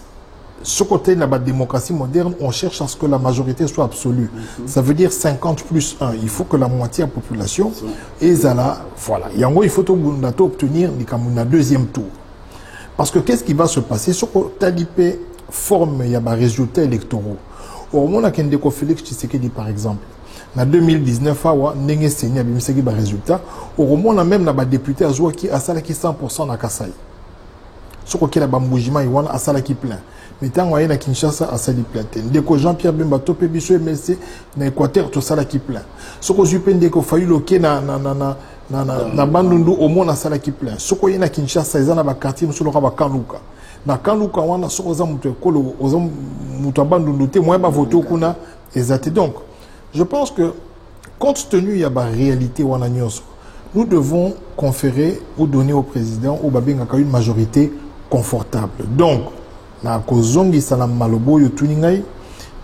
Ce côté de la démocratie moderne, on cherche à ce que la majorité soit absolue. Ça veut dire 50 plus 1. Il faut que la moitié de la population est là. Voilà. Et en gros, il faut obtenir le deuxième tour. Parce que qu'est-ce qui va se passer? Ce que forme, il y a des résultats électoraux. Au moment où Félix Tshisekedi, par exemple, en 2019, il y a des résultats. Au moment où même les députés qui a 100% dans Kassai. Ce qui est Bamboujima, il y a qui plein. Mais tant qu'il y a Kinshasa, il y a plein. Dès que Jean-Pierre Bemba, Topé Bisso, MLC, dans l'Équateur, tout ça qui plein. Ce que je pense que il failli loquer na Bandundu, au moins, il y a qui plein. Ce qu'il y a Kinshasa, il y a un quartier, il y a un Kanouka. Na Kanouka, il y a un Bandundu, il y a un voté au Kuna. Donc, je pense que, compte tenu de la réalité, nous devons conférer ou donner au président ou une majorité confortable. Donc, na kozongi salam malobo yo tuningai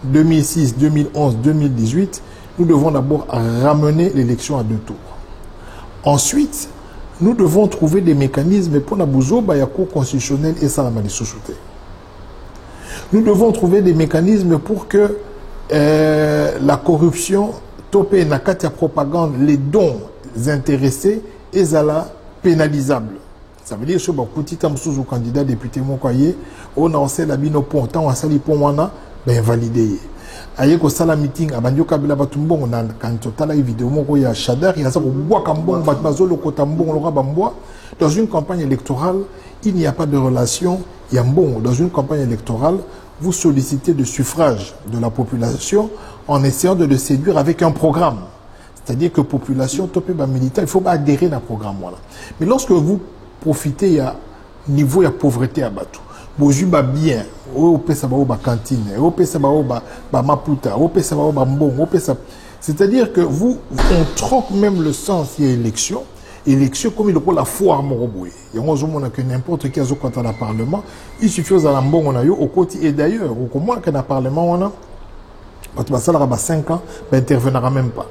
2006, 2011, 2018, nous devons d'abord ramener l'élection à 2 tours. Ensuite, nous devons trouver des mécanismes pour la bouzoba ya cour constitutionnelle et salama de société. Nous devons trouver des mécanismes pour que la corruption topé na katia propagande les dons intéressés et zala pénalisable. Ça veut dire que petit amsous candidat député Mokoye, on a aussi la bino pont, tant on a sali pont wana, ben validé. Aye ko sala meeting abandio kabila batumbo on a quand total vidéo moko ya Chadar, il y a ça ko bois kambon batmazo le kotambon le rabamboa. Dans une campagne électorale, il n'y a pas de relation yambon. Dans une campagne électorale, vous sollicitez le suffrage de la population en essayant de le séduire avec un programme. C'est-à-dire que population topé ba militant, il faut pas adhérer à un programme voilà. Mais lorsque vous profiter à niveau de pauvreté à Batou. Boju ba bien, au pesa ba cantine, au pesa ba maputa, au pesa ba mbon, au pesa. C'est-à-dire que vous on troque même le sens il y a élection comme il faut la foire moroboué. Et on a que n'importe qui a quand on a parlement, il suffit aux alambons on a eu au côté et d'ailleurs au comment qu'on a parlement on a quand on va 5 ans, ben interviendra même pas.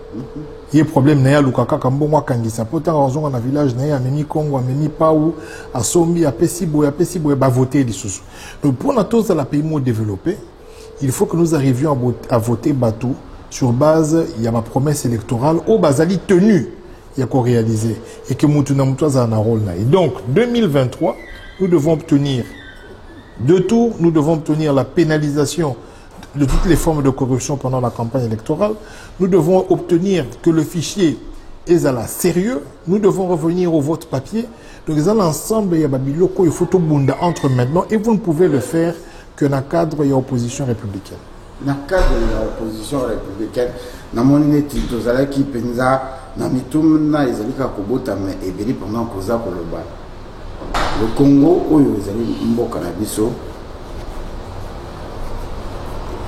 Il y a un problème, il y a Lukaka, Kambonga, Kangisa. Pourtant, on a un village, il y a Meni Congo, Meni Paou, à Sombi, à Pessibo, il va voter les sous. Donc, pour nous tous, dans la pays développé, il faut que nous arrivions à voter Batou sur base, il y a ma promesse électorale, au Bazali tenue, il y a qu'on réaliser. Et que Moutouna Moutouaza a un rôle là. Et donc, 2023, nous devons obtenir 2 tours, nous devons obtenir la pénalisation de toutes les formes de corruption pendant la campagne électorale. Nous devons obtenir que le fichier est à la sérieux. Nous devons revenir au vote papier. Donc, dans l'ensemble, il y a Babiloko, il faut tout bunda entre maintenant et vous ne pouvez le faire que dans le cadre de l'opposition républicaine. Dans le cadre de l'opposition républicaine, dans mon étude, vous allez qui pensa, dans mitumna, ils allaient kabota mais et béni pendant que ça pour le bas. Le Congo, où ils allaient mboka na biso.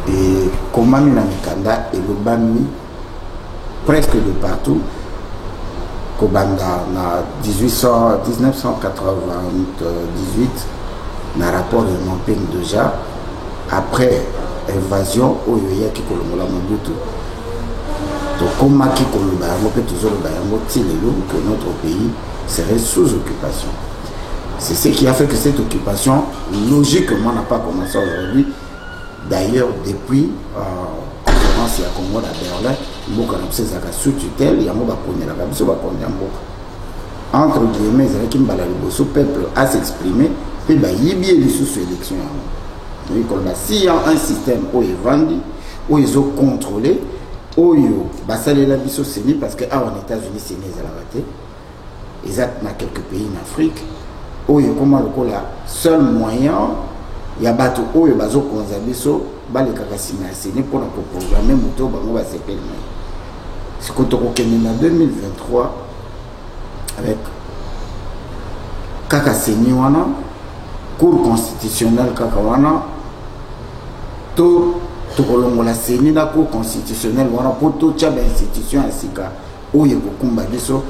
Et comment nous Mikanda et le Bami presque de partout, Kobanda na 1998, na rapport de Mamping déjà, après invasion, où il y a qui Kolomola Mobutu. Donc comment qui Koloba, toujours que notre pays serait sous occupation. C'est ce qui a fait que cette occupation, logiquement, n'a pas commencé aujourd'hui. D'ailleurs, depuis conférence à Congo à Berlin, il y a sous tutelle, il y a entre guillemets, il y a le peuple à s'exprimer, et il y a des sous-élections. S'il y a un système où il est vendu, où ils ont contrôlé, où il y a parce qu'en États-Unis, c'est raté. Ils ont quelques pays en Afrique, où il y a le seul moyen. Il y a bateau où il y a balekaka nsima ya seni mpona koprogramme moto oyo bango basepeli na ye. siko tokokende na 2023 avec kaka seni wana cour constitutionnelle kaka wana to tokolongola seni na cour constitutionnelle wana mpo totya bainstitution ya sika oyo ekokumba biso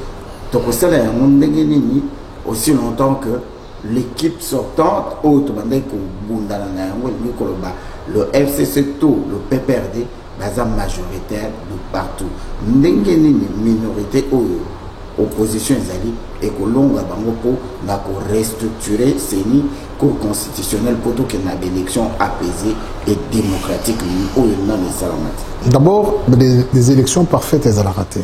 tokosala yango ndenge nini aussi longtemps que l'équipe sortante oyo tobandaki kobundana na yango elingi koloba le FCC to le PPRD baza majoritaire de partout ndenge nini minorité oyo opposition ezali ekolonga bango mpo na korestructurer seni cour constitutionnelle mpo tokende na baélection apaisée et démocratique oyo nano esalama te. D'abord des élections parfaites ezalaka te,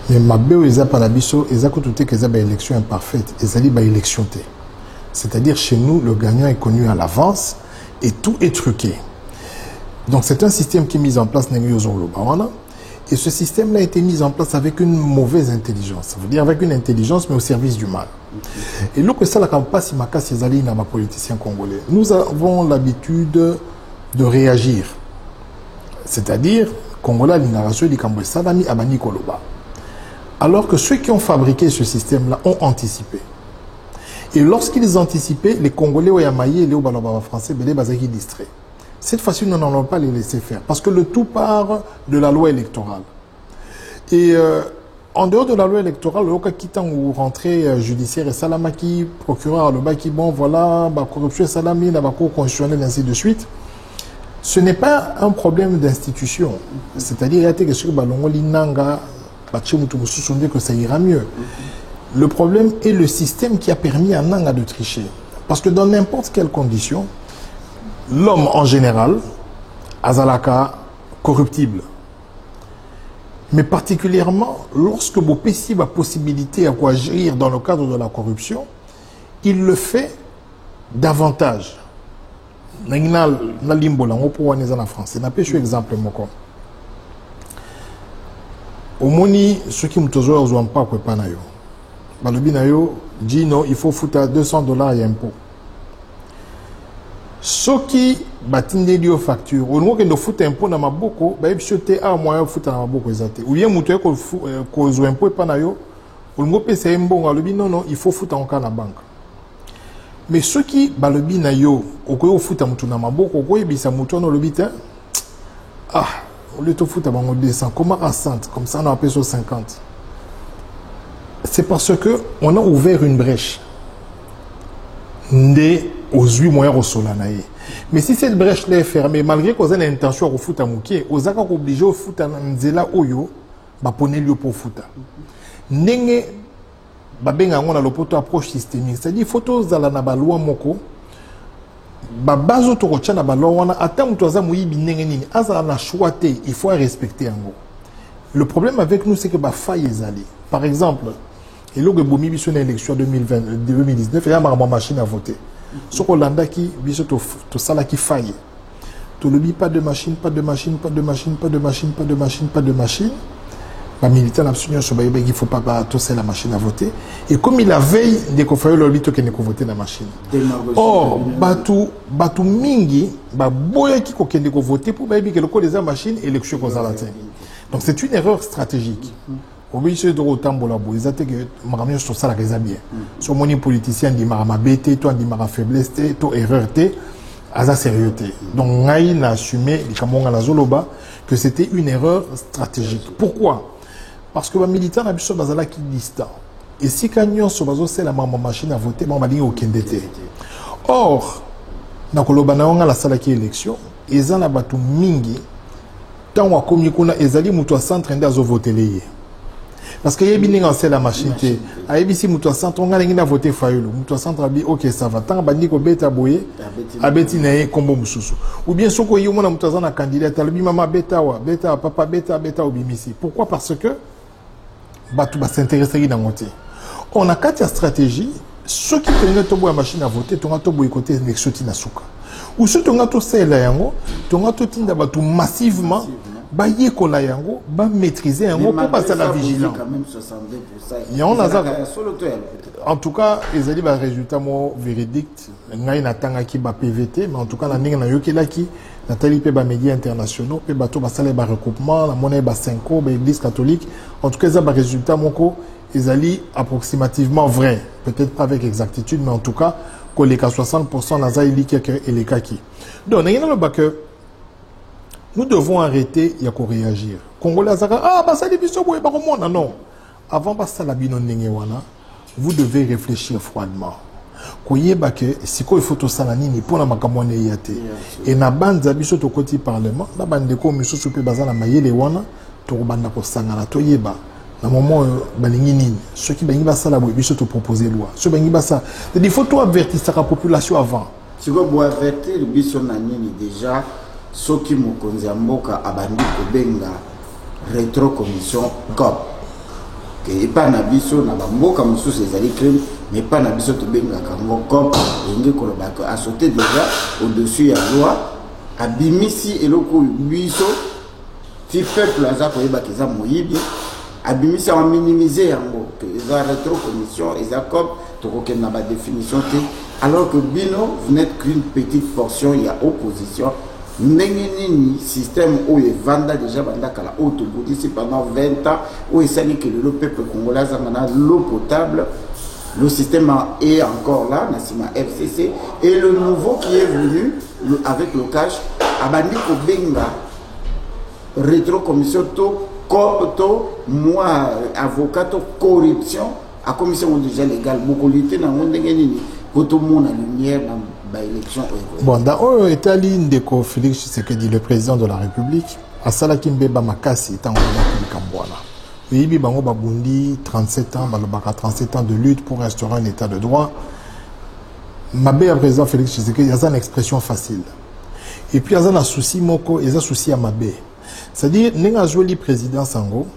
mais mabe oyo eza mpona biso eza kutu te ke eza baélection imparfaite, ezali baélection te. C'est-à-dire chez nous le gagnant est connu à l'avance et tout est truqué. Donc c'est un système qui est mis en place et ce système-là a été mis en place avec une mauvaise intelligence. Ça veut dire avec une intelligence mais au service du mal. Et là que ça la campagne si makasi ezali na ba politiciens congolais. Nous avons l'habitude de réagir. C'est-à-dire Congolais l'inarration di kambo salami abani koloba. Alors que ceux qui ont fabriqué ce système-là ont anticipé. Et lorsqu'ils anticipaient, les Congolais ou Yamaï et les Obalaba français, les Bazaki distraits. Cette fois-ci, nous n'allons pas les laisser faire. Parce que le tout part de la loi électorale. Et en dehors de la loi électorale, le cas quittant ou rentrée judiciaire et salamaki, procureur, le baki, bon, voilà, bah, corruption, salami, la cour constitutionnelle, ainsi de suite. Ce n'est pas un problème d'institution. C'est-à-dire, il y a des questions, que ça ira mieux. Le problème est le système qui a permis à Nanga de tricher. Parce que dans n'importe quelle condition, l'homme en général, azalaka, corruptible. Mais particulièrement, lorsque vous payez la possibilité à agir dans le cadre de la corruption, il le fait davantage. Na limbola, on peut en France. C'est un peu exemple, moko. Au moni, ceux qui me ont pas quoi pas nayo. Balobinayo dit non, il faut foutre à $200 et impôt. Ceux qui battent des factures, au moins qu'ils ne foutent impôt dans ma boko, bah ils chutent à moyen foutre dans ma boko exact. Ou bien mutué qu'on impôt pas nayo, au moins c'est un bon alobi non non, il faut foutre en cas la banque. Mais ceux qui balobinayo, au quoi foutre à mutu dans ma boko, au quoi ils bisa mutu dans le bitin, ah, au lieu de foutre à banque 200, comment à 100, comme ça on a appelé sur 50. C'est parce qu'on a ouvert une brèche aux 8 moyens au solanaï. Mais si cette brèche-là est fermée, malgré qu'on ait l'intention de foutre à mouké, on est obligé de foutre à nzela oyo, bah poner lieu pour foutre. Nenge, bah benga on a l'oppoto approche systémique. C'est-à-dire, photo zala na ba loi moko, bah bazo to rocha na ba loi wana, atam to za mouyi binenge nini, azala na choité, il faut respecter en gros. Le problème avec nous, c'est que bah faille zali. Par exemple, et là, il y a une élection 2019, il y a une machine à voter. Ce qu'on a dit, tout ça qui faille. Tout le pas de machine, pas de machine, pas de machine, pas de machine, pas de machine, pas de machine. Les militaires n'absolument sur il ne faut pas tosser la machine à voter. Et comme il a veille, dès qu'on fait le lit, qu'il ne faut voter la machine. Or, Batu Mingi, Boya qui ne faut voter pour que le code des machines, élection qu'on a. Donc c'est une erreur stratégique. Oui, c'est de Rotambola, ils ont que Maramio sur ça la bien. Sur mon politicien dit Marama BT, toi dit Mara faiblesse, toi erreur T, Aza sérieux. Donc Ngaï n'a assumé, les Cameroun à la Zoloba, que c'était une erreur stratégique. Pourquoi? Parce que les militaires n'ont pas besoin qui distant. Et si Canyon sur bazo c'est la machine à voter, on va dire aucun dété. Or, dans le la salle qui élection, ils ont la batu mingi, tant qu'on a commis qu'on a ezali muto centre d'azo voter les. Parce que y a la machine t a ABC muto centre on a ngina voter fayulu muto centre bi OK ça va tant bandi ko beta boye abeti na kombo mususu ou bien soko yo mona muto na candidat talobi mama beta wa beta papa beta obimisi. Pourquoi? Parce que batu ba s'intéresser dans monter. On a quatre stratégies, ceux qui prennent tobo la machine à voter tonga tobo côté élection na suka ou ceux tonga to sela yango tonga to tinda batu massivement ba yekola yango ba maîtriser yango pour passer la vigilance. En tout cas, ils ont des résultats véridiques. Ngai na tanga ki ba PVT, mais en tout cas la ninga na yokelaki Nathalie pe ba médias internationaux pe bato ba sala ba regroupement la monnaie ba 5 ba église catholique en tout cas ça ba résultat moko ezali approximativement vrai peut-être pas avec exactitude mais en tout cas que les 60% na zaili qui et les kaki donc il y a le que nous devons arrêter ya ko réagir congolais azaka ah ba sali biso boye ba komona non avant ba sala bino ndenge wana vous devez réfléchir froidement koyeba ke siko il faut to sala nini pona makambo ne yate et na banza biso to koti parlement na bande ko miso sope bazana mayele wana to banda ko sangana to yeba na moment balingi nini ceux qui bangi basala boye biso to proposer loi ceux bangi basa il faut to avertir la population avant siko bo avertir biso na nini déjà ceux qui mokonzi mboka abandi ko benga rétro commission COP que pas na biso na bamboka mususu ezali crime mais pas na biso to benga kango COP ngi ko lobaka a sauté déjà au-dessus ya loi abimisi eloko biso ti peuple aza ko yeba kiza moyibi abimisi a minimiser yango que eza rétro commission eza COP to ko na ba définition te alors que bino vous n'êtes qu'une petite portion il y a opposition Nengeni système où il vanda déjà bandakala autobudisi pendant 20 ans où il s'agit que le peuple congolais a l'eau potable. Le système est encore là, Nassima FCC, et le nouveau qui est venu avec le cash, Abandi Kobenga, rétro-commission, moi, avocat, corruption, à commission déjà légale, beaucoup lutter dans le monde, pour tout le monde la lumière dans l'élection. Bon, dans l'Italie, Ndeko Félix Tshisekedi, le président de la République, à Salakimbe Makasi, est en Kambouana. Il y a 37 ans, 37 ans de lutte pour restaurer un état de droit. Mabé à président Félix Tshisekedi, il y a une expression facile. Et puis il y a un souci moko, il y a un souci à Mabé. C'est-à-dire, il y a un joli président Sango,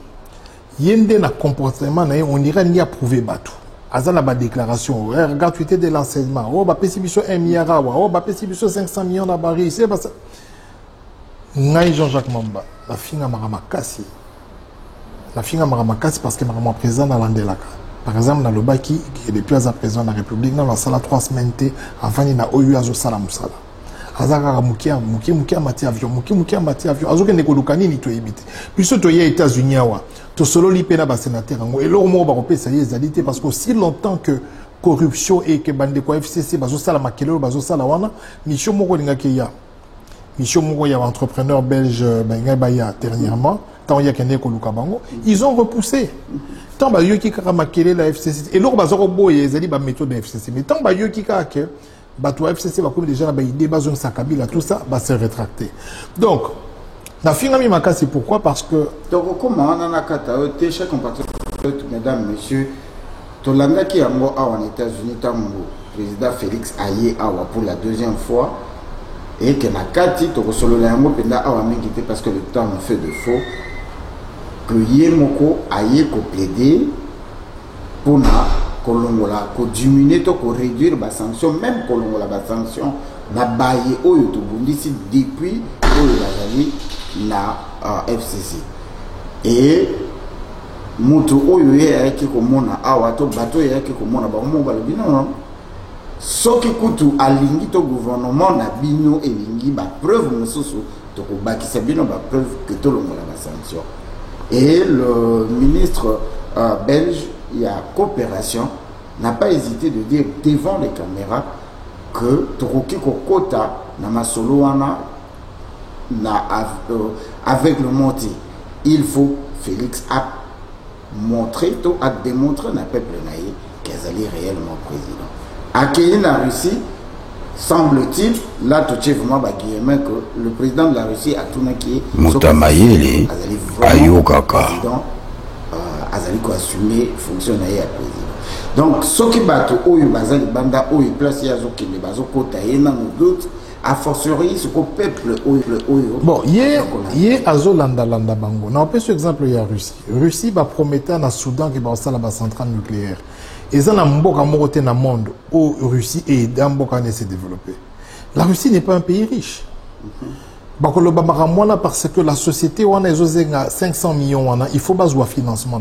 il y a un comportement, on dirait qu'il y a prouvé bateau. Il y a une déclaration, gratuité de l'enseignement, oh, bah, pécibition 1 milliard, oh, bah, pécibition 500 millions d'abari, c'est pas ça. Ngaï Jean-Jacques Mamba, la fille à Maramakasi. La fille à Maramakasi parce que Marama président dans l'Andelaka. Par exemple, dans le Baki, qui est depuis à président de la République, dans la salle 3 semaines, enfin, il y a eu à Zosala Moussala. Azaka Moukia Mati avion, Moukia Mati avion, Azoke Nekolukani ni to éviter. Puis surtout, il y a États-Unis, to solo lipena ba sénateur, et l'or mot baropé, ça y est, zalité, parce qu'aussi longtemps que corruption et que bande ko FCC, Bazosala Makelo, Bazosala Wana, Michio Moko Ningakeya. Michio Moko, il y a un entrepreneur belge, Baya, dernièrement, tant il y a qu'un Ekolukabango, ils ont repoussé. Tant ba yoki kaka makele la FCC, et l'or bazoro boye, zali ba méthode de FCC, mais tant ba yoki kaka, bato FCC va comme déjà la idée bazon sakabila tout ça va se rétracter. Donc la finami makasi pourquoi parce que donc comment on a kata te chaque compatriote mesdames messieurs tolanda ki yango awa en États-Unis tango président Félix aye awa pour la deuxième fois et que na kati to solo la yango penda awa mingi te parce que le temps me fait de faux que yemoko aye ko plaider pour na kolongola ko diminuer to ko réduire ba sanction même kolongola ba sanction na baye oyo to bundisi depuis oyo bazali na FCC et mutu oyo yaki ko mona awa to bato yaki ko mona ba mo balobi non soki kutu alingi to gouvernement na bino elingi ba preuve mususu to ko bakisa bino ba preuve que to longola ba sanction et le ministre belge il y a coopération, n'a pas hésité de dire devant les caméras que Toroki Kokota na Masoloana avec le monté. Il faut Félix a montré, a démontré na peuple naïe qu'elle allait réellement président. Accueilli la Russie, semble-t-il, là tout est vraiment baguillemé que le président de la Russie a tout naqué. Moutamayeli, Ayokaka. Azali ko assumer fonction na ya président. Donc soki bato oyo bazali banda oyo place ya zokende bazokota yena no doute a fortiori ce peuple oyo. Bon, yé azolanda landa bango. Na opé ce exemple ya Russie. Russie va promettre na Soudan que ba sala ba centrale nucléaire. Et ça na mboka moko te na monde où Russie et mboka ne se développer. La Russie n'est pas un pays riche. Parce que la société a 500 millions, il faut baser le financement.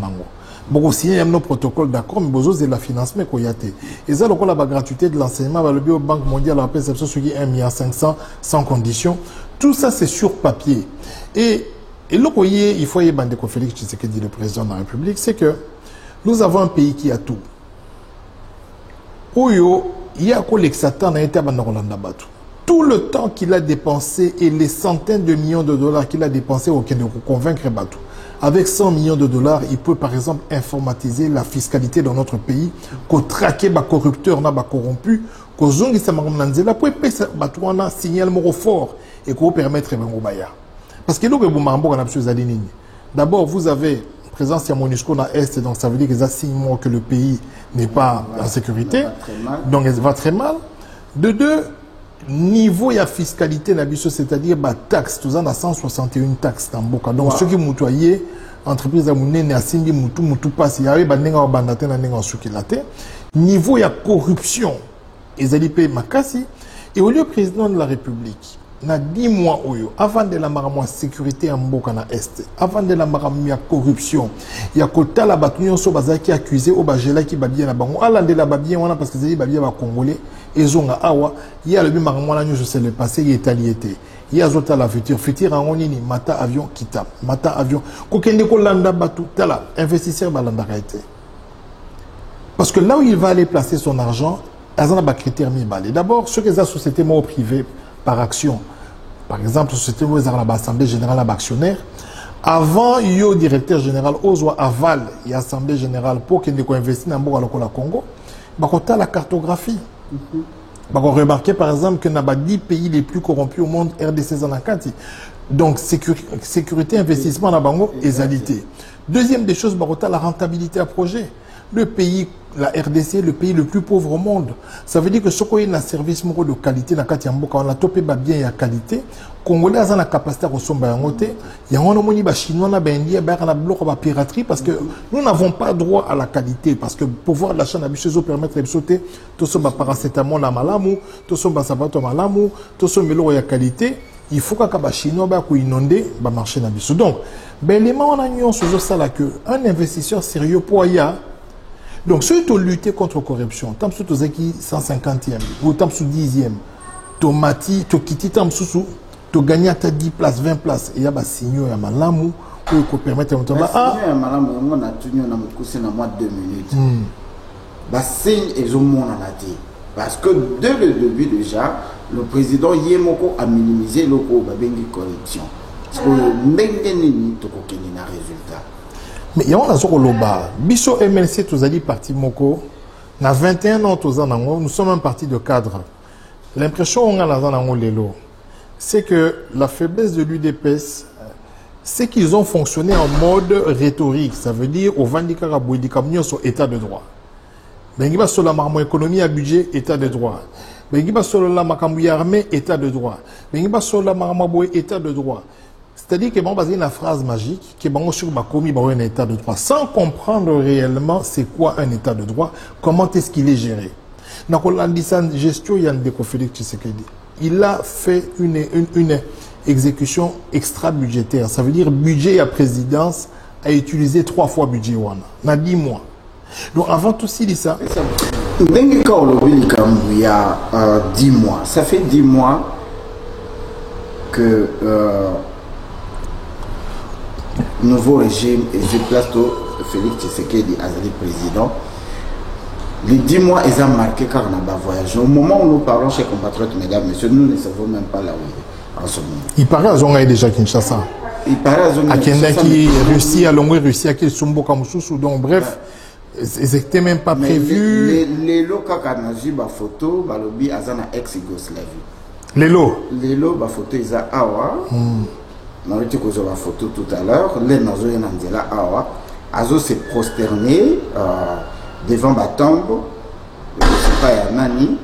Bon, aussi, il y a un protocole d'accord, mais il y a le financement. Et ça, la gratuité de l'enseignement, le Banque mondiale a perception sur 1,5 milliard sans condition. Tout Tout ça, c'est sur papier. Et là, il faut y aller, Félix Tshisekedi, le président de la République, c'est que nous avons un pays qui a tout. Oyo, il y a quoi l'exatan a été à Batu. Tout le temps qu'il a dépensé et les centaines de millions de dollars qu'il a dépensé au Kenya pour convaincre Batu. Avec 100 millions de dollars, il peut par exemple informatiser la fiscalité dans notre pays, qu'on traquer les corrupteurs, les corrompus, qu'on zongi sa maramnanzela pour payer un signal fort et qu'on permettre de faire. Parce que d'abord, vous avez présence à MONUSCO dans l'Est, donc ça veut dire que ça 6 mois que le pays n'est pas en sécurité. Donc elle va très mal. De deux, niveau de fiscalité, c'est-à-dire la taxe, tout ça, on a 161 taxes dans Boka. Donc ceux qui moutoyent, entreprise à Mounene, à Simbi, Moutou passe, il y a eu des bandatés dans les niveau de corruption, ils allaient payer Makassi. Et au lieu président de la République, na 10 mois avant de la maramoua sécurité en Boka na Est, avant de la maramoua corruption, il y a kota la batunion so bazaki accusé au bagela qui babia na bango ala de la babia wana parce que c'est babia ba congolais et zonga awa il y a le bi maramoua la je sais le passé il est aliété il y a zota la future en nini mata avion kita mata avion ko kende ko landa batu tala investisseur balanda raité parce que là où il va aller placer son argent azana ba critère mi balé d'abord ceux que les sociétés mo privées par action. Par exemple, société où l'Assemblée générale d'actionnaires, avant, il y a directeur général, aux aval, il y a Assemblée générale pour qu'il ait investi dans le Congo, il y a la cartographie. On remarquer par exemple qu'il y a 10 pays les plus corrompus au monde, RDC Zanakati. Donc, sécurité, investissement dans Bango, égalité. Deuxième des choses, il y a la rentabilité à projet. Le pays, la RDC, le pays le plus pauvre au monde. Ça veut dire que ce qu'on a un service de qualité, on a topé bien la qualité. Congolais ont la capacité à consommer en côté. Il y a un chinois, il y a un piraterie parce que nous n'avons pas droit à la qualité. Parce que le pouvoir d'achat n'a pas permettre de sauter. Tout ce paracétamol à malamu, tout ce sabato malamu, tout ce mélo à qualité. Il faut que les Chinois soient inondés le marché. Donc, l'élément on a sur ça que un investisseur sérieux pour y a. Donc, si tu lutter contre la corruption, tu as 150e ou tu as 10e, tu as quitté, tu gagné à 10 places, 20 places, et il y a des signaux, il y a des malamu, pour permettre de faire ça. Il y a des malamu, on a tenu dans moins de 2 minutes. Les signes, ils ont parce que dès le début déjà, le président Yemoko a minimisé le corruption. Parce que même si tu as un résultat. Mais il y a un autre Bisso MLC, tu as dit parti Moko, na 21 ans, nous sommes un parti de cadre. L'impression qu'on a dans c'est que la faiblesse de l'UDPS, c'est qu'ils ont fonctionné en mode rhétorique. Ça veut dire au Vandika Bouidikam sur état de droit. Bengiba sur la marmo économie à budget, état de droit. Bengiba sur la Makambouya armée, état de droit. Bengiba sur la marmaboué, état de droit. C'est-à-dire que bon, basé une phrase magique, que bon sur Bakomi, un état de droit, sans comprendre réellement c'est quoi un état de droit, comment est-ce qu'il est géré. Dans la gestion, il y a un Félix Tshisekedi. Il a fait une exécution extra-budgétaire. Ça veut dire budget à présidence a utilisé 3 fois budget wana. Na 10 mois. Donc avant tout ça, il ça. Il y a 10 mois. Ça fait 10 mois que nouveau régime et je place Félix Tshisekedi Azali président. Les 10 mois, ils ont marqué car on a voyagé. Au moment où nous parlons chez compatriotes, mesdames, messieurs, nous ne savons même pas là où il est en ce moment. Il paraît à Zonga déjà Kinshasa. Il paraît à Zonga Kinshasa. Qui Russie, à Longwe, Russie, à qui Sumbo Kamoussou. Donc bref, c'était même pas prévu. Les lots qui ont photo, balobi azana ex-Yougoslavie. Les lots. Les lots, photo, ils ont awa. On a dit que la photo tout à l'heure. Les nazo yanandela awa. Azo s'est prosterné devant ma tombe. Je ne sais pas, il y a Nani.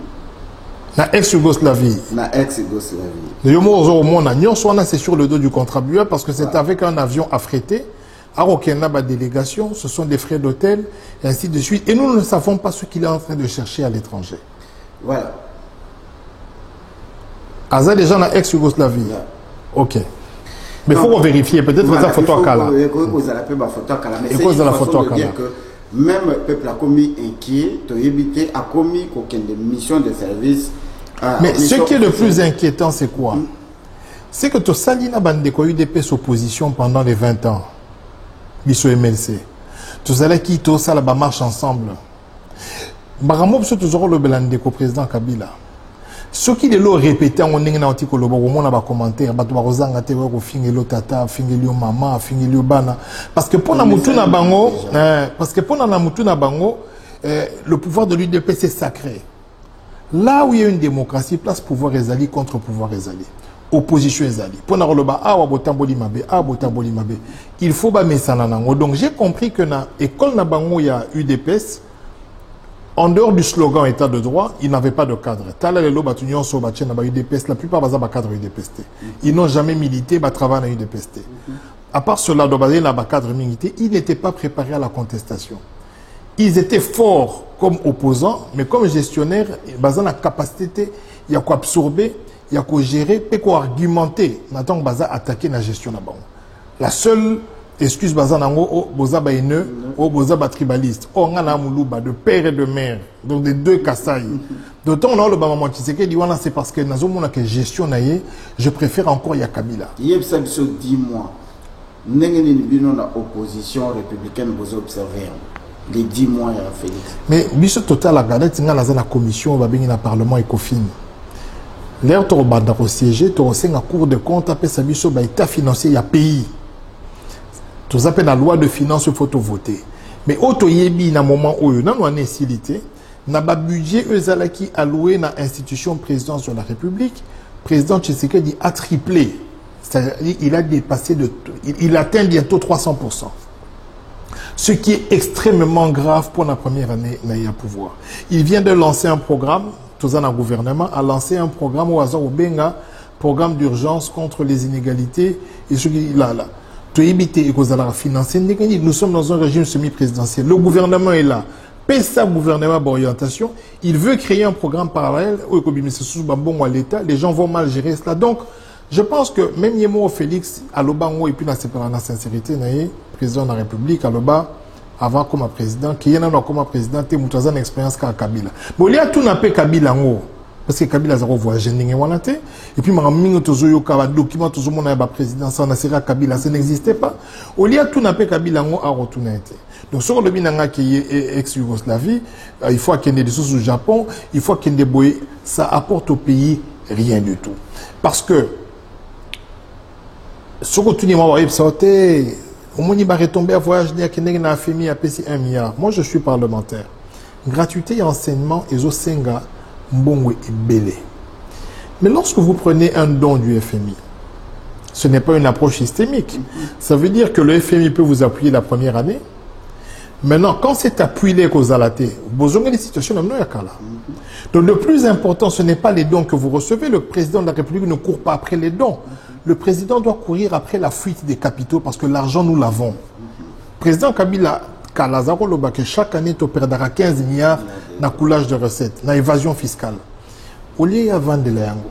Na ex-Yougoslavie. Na ex-Yougoslavie. Le yomo au monde, c'est sur le dos du contribuable parce que c'est avec un avion affrété. À Okena, ma délégation, ce sont des frais d'hôtel, et ainsi de suite. Et nous ne savons pas ce qu'il est en train de chercher à l'étranger. Voilà. Aza déjà na ex-Yougoslavie. Voilà. Ok. Mais il faut vérifier, peut-être que ça photo à Kala. Et cause de la photo à Kala. Même le peuple a commis inquiet, a commis aucune mission de service. Mais ce qui est le plus inquiétant, c'est quoi? c'est que tu salina bandeko UDPS opposition pendant les 20 ans. Biso MLC. Tu salina qui to sala ba marche ensemble. Baramob so toujours le belandeko président Kabila. Ce qui l'ont répété en n'engena article le bon na ba commentaire ba to ba kozanga te ko fingelo tata, fingelo mama, fingelo bana parce que pour na mutu na bango le pouvoir de l'UDPS est sacré. Là où il y a une démocratie, place pouvoir ezali contre pouvoir ezali. Opposition ezali. Pour na roloba awa botamboli mabe, botamboli mabe. Il faut ba mesana nango. Donc j'ai compris que na école na bango il y a UDPS. En dehors du slogan État de droit, ils n'avaient pas de cadre. La plupart des cadres UDPS. Ils n'ont jamais milité, ils travaillent à UDPS. À part cela, ils n'étaient pas préparés à la contestation. Ils étaient forts comme opposants, mais comme gestionnaires, ils ont la capacité, il y a quoi absorber, il y a quoi gérer, il y a quoi argumenter. On attend attaquer la gestion. La seule excuse bazanango boza ba haineux boza ba tribaliste ngana muluba de père et de mère donc des deux Kasai d'autant on a le maman Tshisekedi dit voilà c'est parce que nazo mona que gestion naie je préfère encore ya Kabila yebsa biso 10 mois ndenge bino na opposition républicaine boza observer les 10 mois ya Félix mais biso total la galette ngana za na commission ba bengi na parlement ECOFIN l'air to banda ko siéger to senga cour de compte après sa biso ba état financier ya pays. Tout appelle la loi de finances, il faut voter. Mais auto yebi na moment où il y a une incilité, n'a pas budget qui alloué na institution présidence de la République, président Tshisekedi a triplé. C'est-à-dire il a dépassé il atteint bientôt 300%. Ce qui est extrêmement grave pour la première année n'a pouvoir. Il vient de lancer un programme, tout un gouvernement a lancé un programme au hasard au Benga, programme d'urgence contre les inégalités et ce qui là. Nous sommes dans un régime semi-présidentiel. Le gouvernement est là. PESA, gouvernement d'orientation, il veut créer un programme parallèle où les gens vont mal gérer cela. Donc, je pense que même Yemo Félix, à l'Obango et puis la sincérité, président de la République, à l'Oba, avant comme président, qui est comme président, il y a une expérience qu'à Kabila. Mais il y a tout un peu Kabila. Parce que Kabila a voyagé et puis document président Kabila ça n'existait pas au lieu tout n'a pas Kabila a retourné donc sur le binanga qui est ex-Yougoslavie il faut qu'il y ait des choses au Japon il faut qu'il y ait des boys ça apporte au pays rien du tout parce que sur le tout va sortir au moins il va retomber à voyage il y a quelqu'un a fait 1 milliard. Moi je suis parlementaire gratuité et enseignement et au Senga Mbongo est belé. Mais lorsque vous prenez un don du FMI, ce n'est pas une approche systémique. Ça veut dire que le FMI peut vous appuyer la première année. Maintenant, quand c'est appuyé aux alatés, vous avez des situations comme nous. Donc le plus important, ce n'est pas les dons que vous recevez. Le président de la République ne court pas après les dons. Le président doit courir après la fuite des capitaux parce que l'argent, nous l'avons. Le président Kabila, que chaque année, tu perdras 15 milliards dans le coulage de recettes, dans l'évasion fiscale. Au lieu de vendre de l'ango,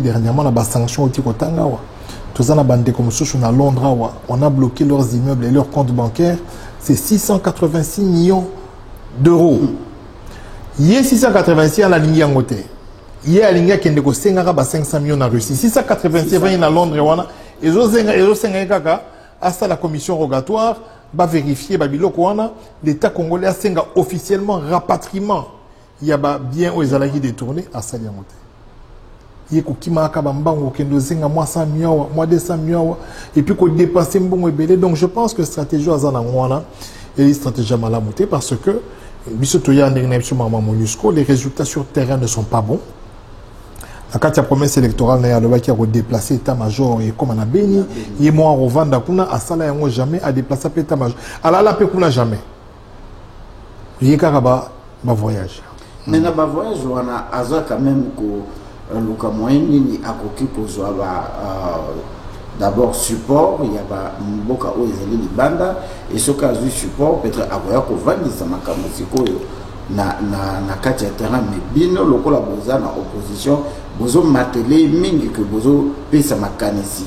dernièrement, on a des sanctions au Tikotangawa. Tous les bandits comme ceux à Londres, on a bloqué leurs immeubles et leurs comptes bancaires. C'est 686 millions d'euros. Il y a 686 à la ligne en côté. Il y a la ligne qui est 500 millions en Russie. 686 à Londres, et la commission rogatoire va vérifier l'État congolais a officiellement rapatriement. Il y a bien aux alliés détournés à Saliamote. Il y a moi 100 millions, moi 200 millions, et puis qu'on dépasse un bon ébélé. Donc je pense que la stratégie est une stratégie malamouté parce que les résultats sur terrain ne sont pas bons. Quand il y a promesse électorale, il y a le qui a déplacé l'état-major et comme on a béni, il y a moins revendre à ça là jamais à déplacer l'état-major. Alors là, il jamais. Il y a un voyage. Mais dans le voyage, on a quand même que le moyen à d'abord support, il y a beaucoup de banda et ce cas du support peut-être avoir que vendre ça na kati ya terrain mais bino lokola boza na opposition bozo matele mingi que bozo pesa makanisi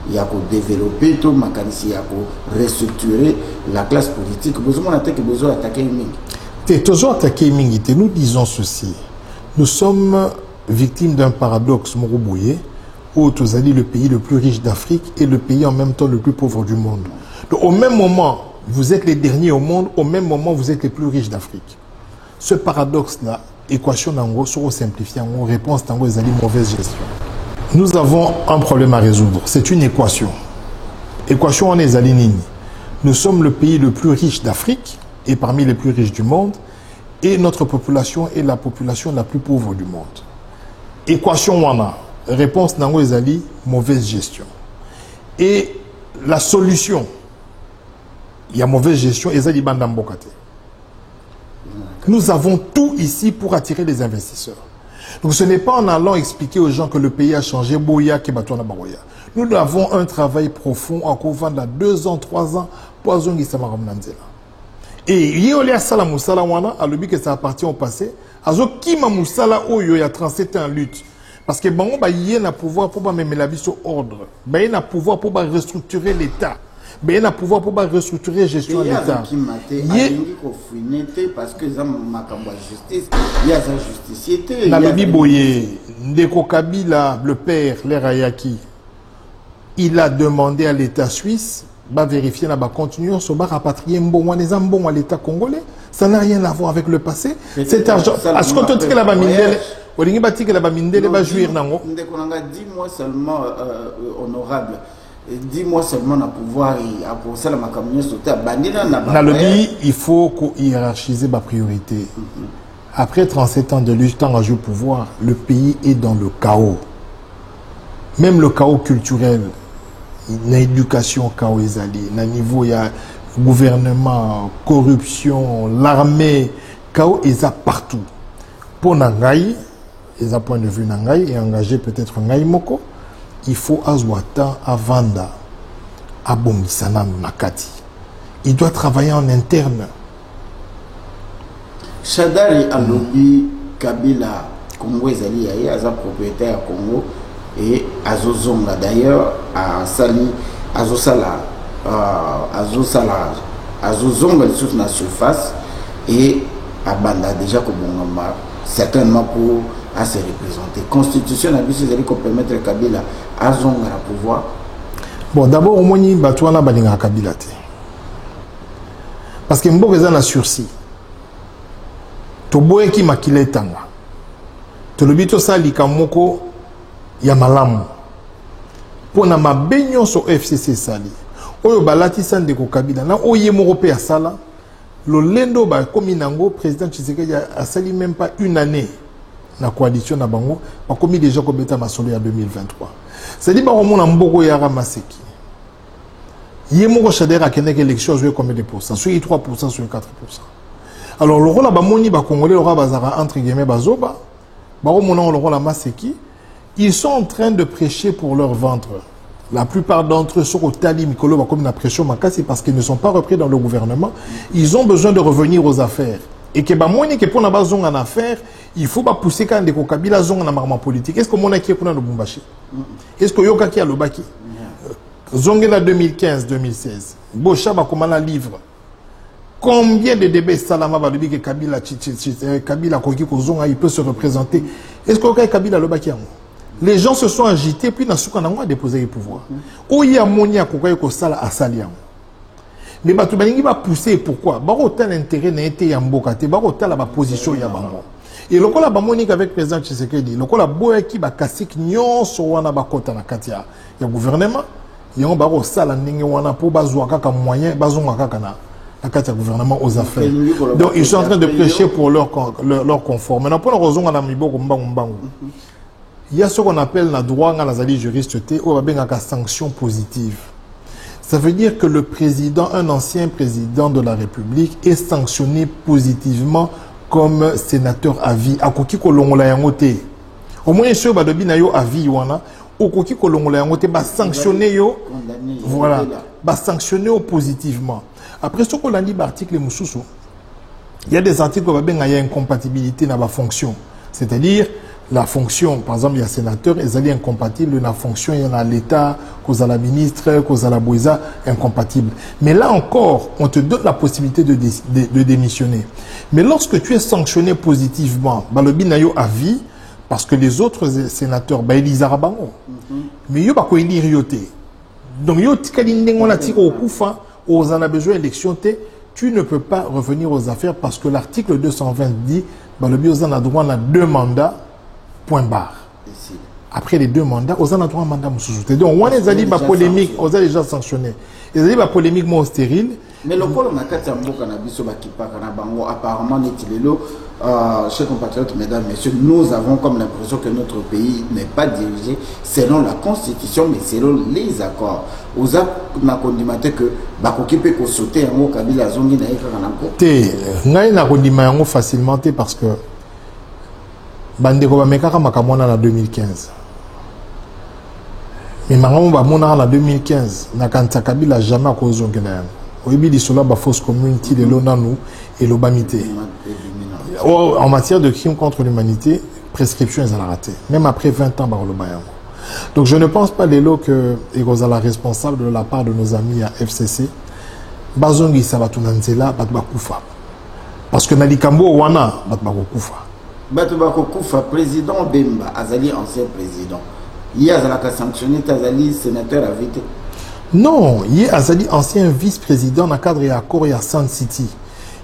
ya ko développer to makanisi ya ko restructurer la classe politique bozo mona te que bozo attaquer mingi te toujours attaquer mingi te nous disons ceci nous sommes victimes d'un paradoxe moroboye où Tozali le pays le plus riche d'Afrique et le pays en même temps le plus pauvre du monde. Donc au même moment, vous êtes les derniers au monde, au même moment, vous êtes les plus riches d'Afrique. Ce paradoxe-là, équation d'ango, sur simplifié, en réponse d'ango, ils allaient mauvaise gestion. Nous avons un problème à résoudre. C'est une équation. Équation en Ezalinini. Nous sommes le pays le plus riche d'Afrique et parmi les plus riches du monde, et notre population est la population la plus pauvre du monde. Équation wana. Réponse d'ango, Ezali, mauvaise gestion. Et la solution, il y a mauvaise gestion, Ezali Bandambokate. Nous avons tout ici pour attirer les investisseurs. Donc ce n'est pas en allant expliquer aux gens que le pays a changé, Boya, Kebatouana Baroya. Nous avons un travail profond, encore vendant 2 ans, 3 ans, pour Azongi Samaram Nanzela. Et Yéolia Sala Moussala Wana, à l'objet que ça appartient au passé, Azo Kima Moussala Oyo, il y a 37 ans en lutte. Parce que Bango Baye n'a pouvoir pour mettre la vie sur ordre. Baye n'a pouvoir pour restructurer l'État. Baye n'a pouvoir pour restructurer la gestion de l'État. Parce que ça m'a justice. Il y a sa justiciété. Dans le Biboye, Ndeko Kabila, le père, l'Erayaki, il a demandé à l'État suisse de vérifier la continuer sur rapatrier Mbongo à l'État congolais. Ça n'a rien à voir avec le passé. Cet argent, est-ce qu'on te dit que la Bamindele, on dit que la Bamindele va jouir nango? 10 mois seulement honorable. 10 mois seulement à pouvoir pour ça la makamio sauter à bandina na dans le pays, il faut hiérarchiser ma priorité. Après 37 ans de lutte en jeu pouvoir, le pays est dans le chaos. Même le chaos culturel, l'éducation chaos ezali, na niveau il y a gouvernement, corruption, l'armée, chaos est partout. Pour Nangaï, et à point de vue Nangaï, et engager peut-être Nangaï Moko, il faut azwata avanda abongisana nakati. Il doit travailler en interne. Shadari alobi Kabila Congo ezali yaye aza propriétaire à Congo et azozonga d'ailleurs à Sali azosala azozonga sur la surface et abanda déjà comme certainement pour à se représenter. Constitution a vu ces éléments pour permettre Kabila à son pouvoir. Bon, d'abord, au moins, Batouana Balinga Kabila. Parce que Mbo est sursis. Toboe qui makile tanga. Tolobito sa likamoko ya malamu. Pona mabenyo so FCC sali. Oyo balati sande ko Kabila. Na oye moko pe asala. Lo lendo ba komi nango président Tshisekedi a sali même pas une année. La coalition na bango a commis déjà comme état masolo en 2023. C'est-à-dire que on a mboko yara maseki. Yemoko Chadera a kenek élection joué combien de pourcents? Sur 3%, sur 4%. Alors le rôle à Bamoni ba congolais le bazara entre guillemets bazoba. Ba mona le rôle à maseki. Ils sont en train de prêcher pour leur ventre. La plupart d'entre eux sont au Tali Mikolo ba comme la pression makasi parce qu'ils ne sont pas repris dans le gouvernement. Ils ont besoin de revenir aux affaires. Et que Bamoni que pour na bazong en affaires, il faut pas pousser quand des Kabila zong en marma politique. Est-ce que mon qui est pour le Bumbashi? Est-ce que Yoka qui a le baki? Zongela 2015-2016. Bocha ba comment la livre. Combien de débats Salama va dire que Kabila Koki Kozonga il peut se représenter? Est-ce que Kabila le baki? Les gens se sont agités puis Nasuka n'a pas déposé le pouvoir. Où il y a Monia Kokayo Kosala à Saliam. Mais Batoubaningi va pousser pourquoi? Baro tel intérêt n'a été yambokate, baro tel la position yabango. Et le cas la bamonique avec le président Tshisekedi, le cas la boya qui va casser nyon so wana bakota na katia ya gouvernement, yon baro sala ninge wana pour bazwa kaka moyen, bazonga kaka na katia gouvernement aux affaires. Donc ils sont en train de prêcher pour leur confort. Maintenant pour le rozonga na miboko mbangu. Il y a ce qu'on appelle la droit dans la juriste T ou bien la sanction positive. Ça veut dire que le président, un ancien président de la République, est sanctionné positivement comme sénateur à vie. A koki kolongola yangote. Au moins ceux badobi na yo à vie wana, au koki kolongola yangote ba sanctionner yo. Voilà, ba sanctionner positivement. Après ce qu'on a dit l'article Moussoussou, il y a des articles où il y a incompatibilité dans la fonction. C'est-à-dire la fonction, par exemple, il y a sénateur, ils sont incompatibles, la fonction, il y en a l'État, cause à la ministre, cause à la Boueza, incompatible. Mais là encore, on te donne la possibilité de démissionner. Mais lorsque tu es sanctionné positivement, le binayo à vie, Parce que les autres sénateurs, bah, ils Arabango. Mais yo, bah, quoi, ils rioté. Donc, yo, on a tiré au Koufa, on a besoin d'élection, tu ne peux pas revenir aux affaires parce que l'article 220 dit, bah, le biozan a droit à 2 mandats, point barre. Après les 2 mandats, on a droit à un mandat moussouté. Donc, on a dit, bah, polémique, on a déjà sanctionné. Ils ont dit, bah, polémique, mon stérile. Mais le problème, apparemment, chers compatriotes, mesdames, messieurs, nous avons comme l'impression que notre pays n'est pas dirigé selon la constitution, mais selon les accords. Aux accords, on a condamné que Bakoki peut sauter en haut, Kabila Zongi n'a pas condamné facilement parce que Bandeko Bamekaka Makamona en 2015. Mais Makamon Bamona en 2015, Nakanta Kabila jamais causé un gain. Au début de cela, la fausse communauté de l'ONANU et l'Obamité. En matière de crimes contre l'humanité, prescription est à la rater. Même après 20 ans, donc je ne pense pas Lélo que Egozala responsable de la part de nos amis à FCC. Bazongi Sabatunanzela, Batbakufa. Parce que Nalikambo Wana, Batbakufa. Batbakufa, président Bemba, Azali, ancien président. Il y a Zalaka sanctionné, Azali, sénateur à vite. Non, il y a Azali, ancien vice-président dans le cadre de l'accord à Sun City.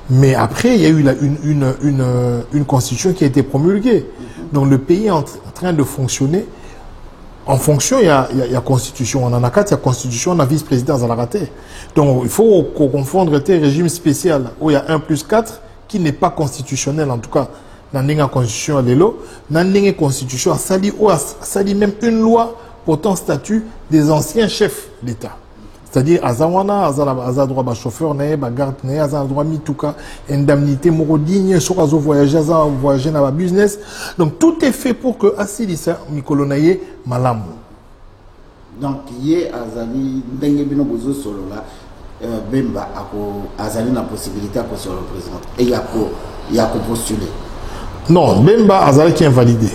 Mais après, il y a eu une constitution qui a été promulguée. Donc le pays est en train de fonctionner. En fonction, il y a constitution. On en a 4, il y a constitution, on a vice-président à la raté. Donc il faut confondre le régime spécial où il y a 1+4 qui n'est pas constitutionnel, en tout cas, dans la constitution à l'élo. Dans la constitution, ça dit même une loi portant statut des anciens chefs d'État. C'est-à-dire, Azawana, Aza droit à chauffeur, garde, Aza droit mitouka, indemnité, morodigne, sorazo voyager, Aza voyager dans la business. Donc, tout est fait pour que Asilisa, Mikolonaye, Malam. Donc, hier, Azali, Dengebino Bozo Solo, Bemba, Azali n'a possibilité de se représenter. Et il y a postulé. Non, Bemba, Azali qui est invalidé.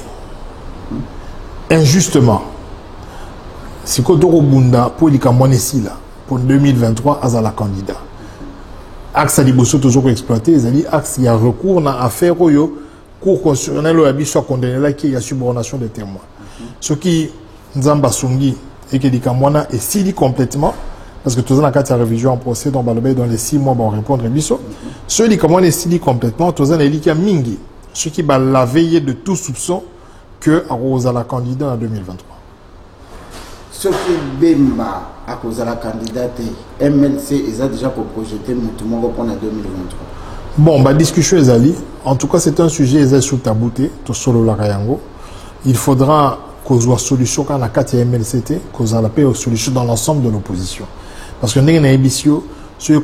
Injustement. Si Kodoro Bunda, pour pour 2023, Azala candidat. Axe Aliboso toujours exploité, Axe, il y a recours dans l'affaire Oyo, cour constitutionnel ou soit condamné là, qui y a subornation des témoins. Ce qui, Nzamba Songi, et que Likamwana est sili complètement, parce que tout ça, la révision en procès, dans les 6 mois, on répondre à Bisso. Ce Likamwana est sili complètement, tout ça, il y a Mingi. Ce qui va la veiller de tout soupçon que Azala candidat en 2023. Ce qui Bemba à cause de la candidate MLC, ils ont déjà projeté mon pour 2023. Bon, bah discussion est allée. En tout cas, c'est un sujet qui est sous tabouté, tout solo la Rayango. Il faudra qu'on ait une solution quand la 4 MLCT, qu'on ait une solution dans l'ensemble de l'opposition. Parce que nous avons une sur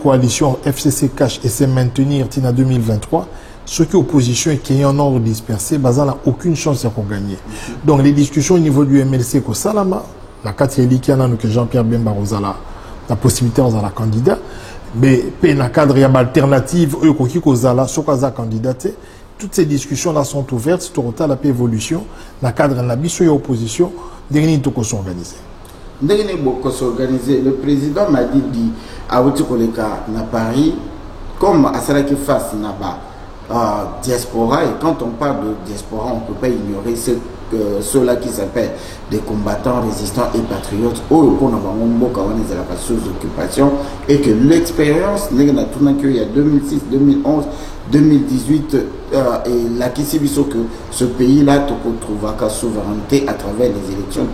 coalition FCC cache et c'est maintenir en 2023. Ceux qui opposition et qui est en ordre dispersé, bah, n'a aucune chance de gagner. Donc les discussions au niveau du MLC, que Salama, la 4 que Jean-Pierre Bemba la possibilité de la candidat, mais dans le cadre de l'alternative, toutes ces discussions-là sont ouvertes, c'est total la évolution, dans le cadre de la mission et opposition, dernier tout s'organiser. Le président m'a dit à Outikoleka, à Paris, comme à Salaki Face, diaspora, et quand on parle de diaspora, on ne peut pas ignorer ceux-là qui s'appellent des combattants, résistants et patriotes, sous occupation, et que l'expérience, il y a 2006, 2011, 2018, et là qui s'est vu que ce pays-là te retrouve à souveraineté à travers les élections,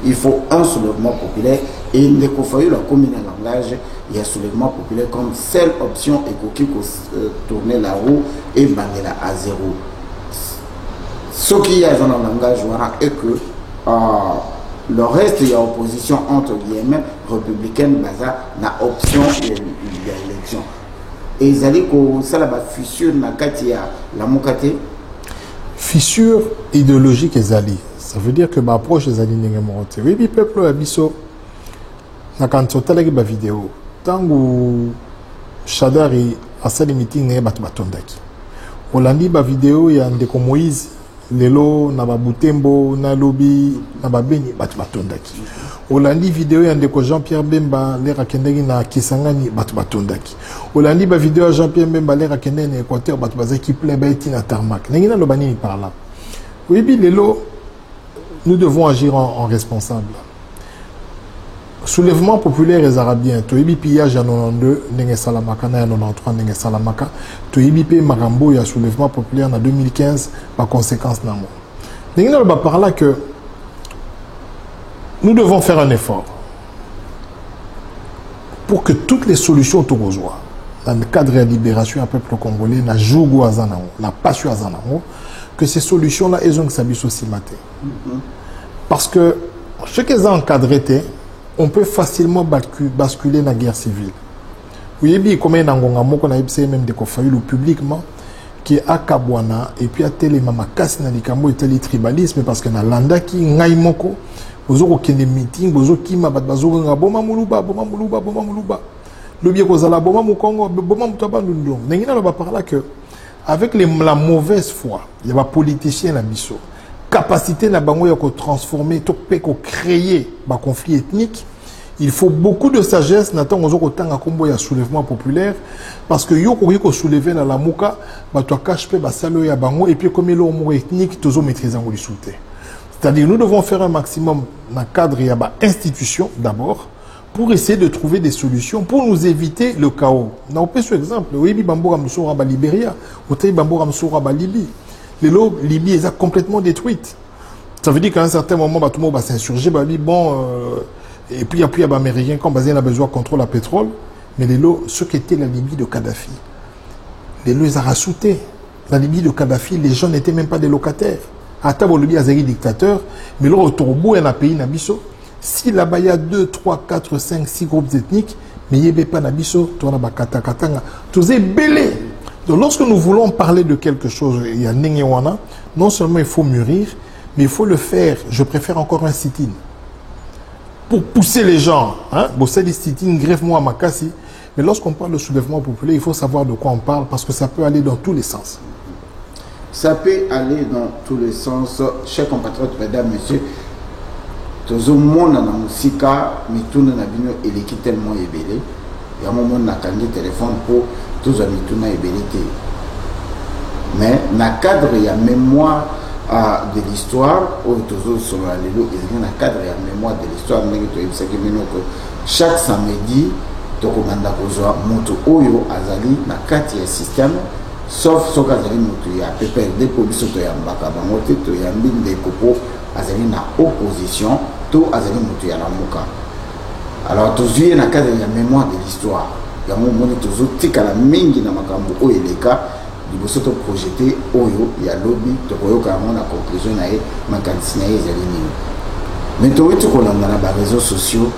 il faut un soulèvement populaire, et il ne faut pas la commune langage, il y a un soulèvement populaire comme seule option et qui tourner la roue et banger à zéro. Ce qui y a dans le langage est que le reste, il y a opposition entre guillemets républicaine, baza, na option il y a élection. Et ils allaient que ça la fissure na katia la mokate. Fissure idéologique ezali. Ça veut dire que ma approche ezali n'engagement monté. Oui, puis peuple abisso. Na quand totalaki ba vidéo. Tangu Shadari a sali meeting ne batondaki. Olandi ba vidéo ya ndeko Moïse lelo na ba Butembo na lobi na ba beni batondaki. Olandi vidéo ya ndeko Jean-Pierre Bemba lera kendeki na Kisangani batondaki. Olandi ba vidéo Jean-Pierre Bemba lera kendeki na Équateur batbazaki plein ba eti na tarmac. Nengina lobani ni par là. Oui, Lélo, nous devons agir en responsable. Soulèvement populaire les Arabiens, tu as pillage à 92, Nenge Salamaka, na 93, Nenge Salamaka, tu as Marambo, il y a soulèvement populaire en 2015, par conséquence, Namo. Nenge va par là que nous devons faire un effort pour que toutes les solutions te rejoignent. Dans le cadre de la libération du peuple congolais, na jougo azanamo, la passion azanamo, que ces solutions-là, elles ont que aussi maté. Parce que ce qu'ils ont encadré, on peut facilement basculer dans la guerre civile. Vous voyez, comme il y a même des conflits publiquement, qui est à Kabwana, et puis à Télémama, Kassi, Nalikambo, et tel tribalisme, parce que dans l'anda qui est moko, vous avez des meetings, vous avez des meetings, Boma Moulouba. Le bien que vous avez Boma Moukongo, Boma Moutaba Nundong. N'est-ce pas par là que, avec la mauvaise foi, il y a des politiciens la miso. Capacité na bango ya ko transformer to pe ko créer ba conflit ethnique, il faut beaucoup de sagesse n'attend ozo ko tanga kombo ya soulèvement populaire parce que yo ko soulever na la muka ba to cache pe ba salo ya bango et puis comme le homo ethnique tozo maîtriser ngoli souté. C'est-à-dire nous devons faire un maximum dans cadre ya ba institution d'abord pour essayer de trouver des solutions pour nous éviter le chaos. Na opé sur exemple, oui bambora msora ba Libéria, otay bambora msora ba Libye. Les Libye est complètement détruite. Ça veut dire qu'à un certain moment, tout le monde va s'insurger, et puis il y a plus d'Américains qui ont besoin de contrôle à pétrole. Mais ce qui était la Libye de Kadhafi, les lots, ils ont rassouté. La Libye de Kadhafi, les gens n'étaient même pas des locataires. À table, le Libye a zéri dictateur, mais là, au Tourbo, il y a un pays, Nabiso. Si là-bas, il y a 2, 3, 4, 5, 6 groupes ethniques, mais il n'y a pas Nabiso, tu as Katakatanga, tu es belé. Donc lorsque nous voulons parler de quelque chose, il y a Nengewana, non seulement il faut mûrir, mais il faut le faire, je préfère encore un sit-in. Pour pousser les gens, hein, bon c'est des sit-in, greffe-moi à Makassi, mais lorsqu'on parle de soulèvement populaire, il faut savoir de quoi on parle, parce que ça peut aller dans tous les sens. Ça peut aller dans tous les sens, chers compatriotes, mesdames, messieurs, tout le monde dans la musique, mais tout le monde est tellement ébélé, il y a un moment où on a un téléphone pour tous les gens ébélité. Mais dans le cadre de la mémoire de l'histoire, il y a un cadre de la mémoire de l'histoire, chaque samedi, tu recommande que Moto Oyo Azali na kati ya système, sauf ce que Azali Moto ya PPRD pour biso to ya mbaka bangote to ya mbinde kopo Azali na opposition, to Azali Moto ya lamuka. Alors tous yeux na cadre de la mémoire de l'histoire. Il y a un moment où tu as la mingi na makambo o eleka liboso to projeté oyo ya lobby to koyoka na conclusion na e makanisi na ezali nini. Mais to wetu kolanda na ba réseaux sociaux,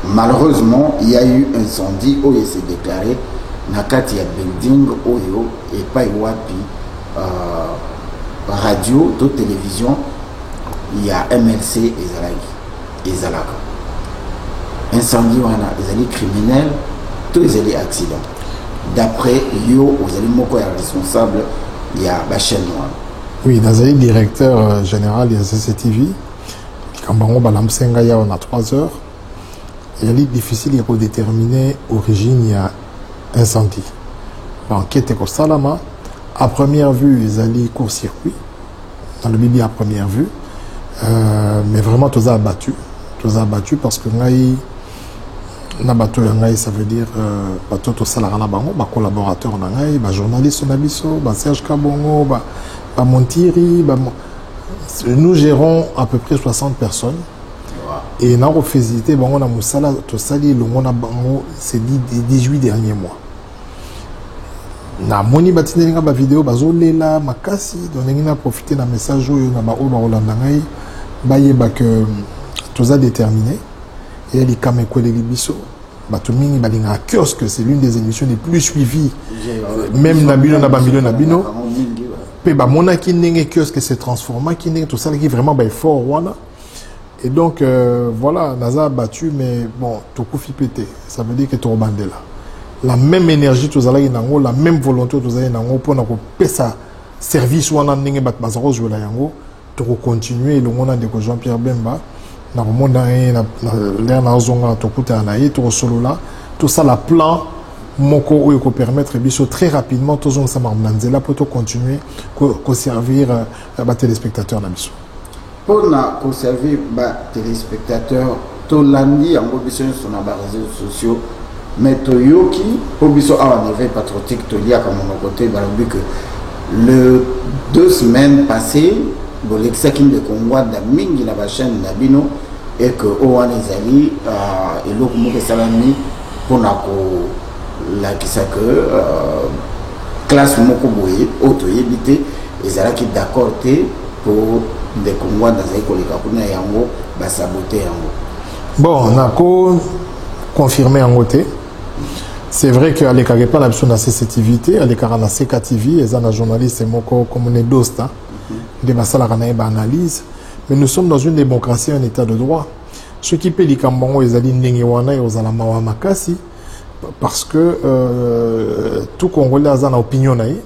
malheureusement il y a eu un incendie où il s'est déclaré na kati ya building oyo et pas wapi radio to télévision il y a MLC ezalaka. Incendie, les criminels, tous les accidents. D'après Yo, les responsables, il y a la chaîne noire. Oui, dans le directeur général de la CCTV, quand on a 3 heures, il est difficile de déterminer l'origine, il y a incendie. L'enquête est au Salama. À première vue, ils allaient court-circuit. Dans le Bibi, à première vue. Mais vraiment, tout ça abattu. Tout ça abattu parce que na bateau ça veut dire bateau to salara na bango ba collaborateur na ngai ba journaliste na biso ba Serge Kabongo ba Montiri nous gérons à peu près 60 personnes et na refésité bango na musala to sali le mona bango c'est dit 18 derniers mois na moni batinenga ba vidéo bazolela makasi donc ngina profiter na message oyo na ba oba olanda ngai ba yeba que tout ça déterminé. Et les Kamekwe les Libiso, Batumini Balinga Kiosque, c'est l'une des émissions les plus suivies. Même Nabino Nabamilo Nabino. Peba Mona Kinenge Kiosque s'est transformé, Kinenge, tout ça qui est vraiment fort. Voilà. Et donc, voilà, Naza a battu, mais bon, tout coup pété. Ça veut dire que tu es bandé là. La même énergie, tu as la même volonté, tu as pour faire ça service, ou on a un bazaro, tu as continuer, le monde de Jean-Pierre Bemba. Dans le monde, l'air n'a pas de tout ça, le plan moko ou ko permettre biso très rapidement tous on sama manzela pour continuer ko servir ba téléspectateurs na biso. Pour na conserver ba téléspectateurs to landi en biso sur na ba réseaux sociaux mais to yoki pour biso a un éveil patriotique to lia comme mon côté ba que le 2 semaines passées bolexakin de Congo da mingi na ba chaîne na bino et que owan ezali et loko mo salami pour na ko la qui ça que classe moko boye auto yebité ezala ki d'accord té pour des Congolais dans les collègues kuna yango ba saboter yango. Bon, on a confirmé en côté. C'est vrai qu'à l'écart pas l'option de sensitivité, à l'écart na CKTV, et un journaliste moko comme on est dosta de basala kana analyse, mais nous sommes dans une démocratie, un état de droit. Ce qui peut likambango ezali ndenge wana ozala mawa makasi parce que tout Congolais a une opinion naïe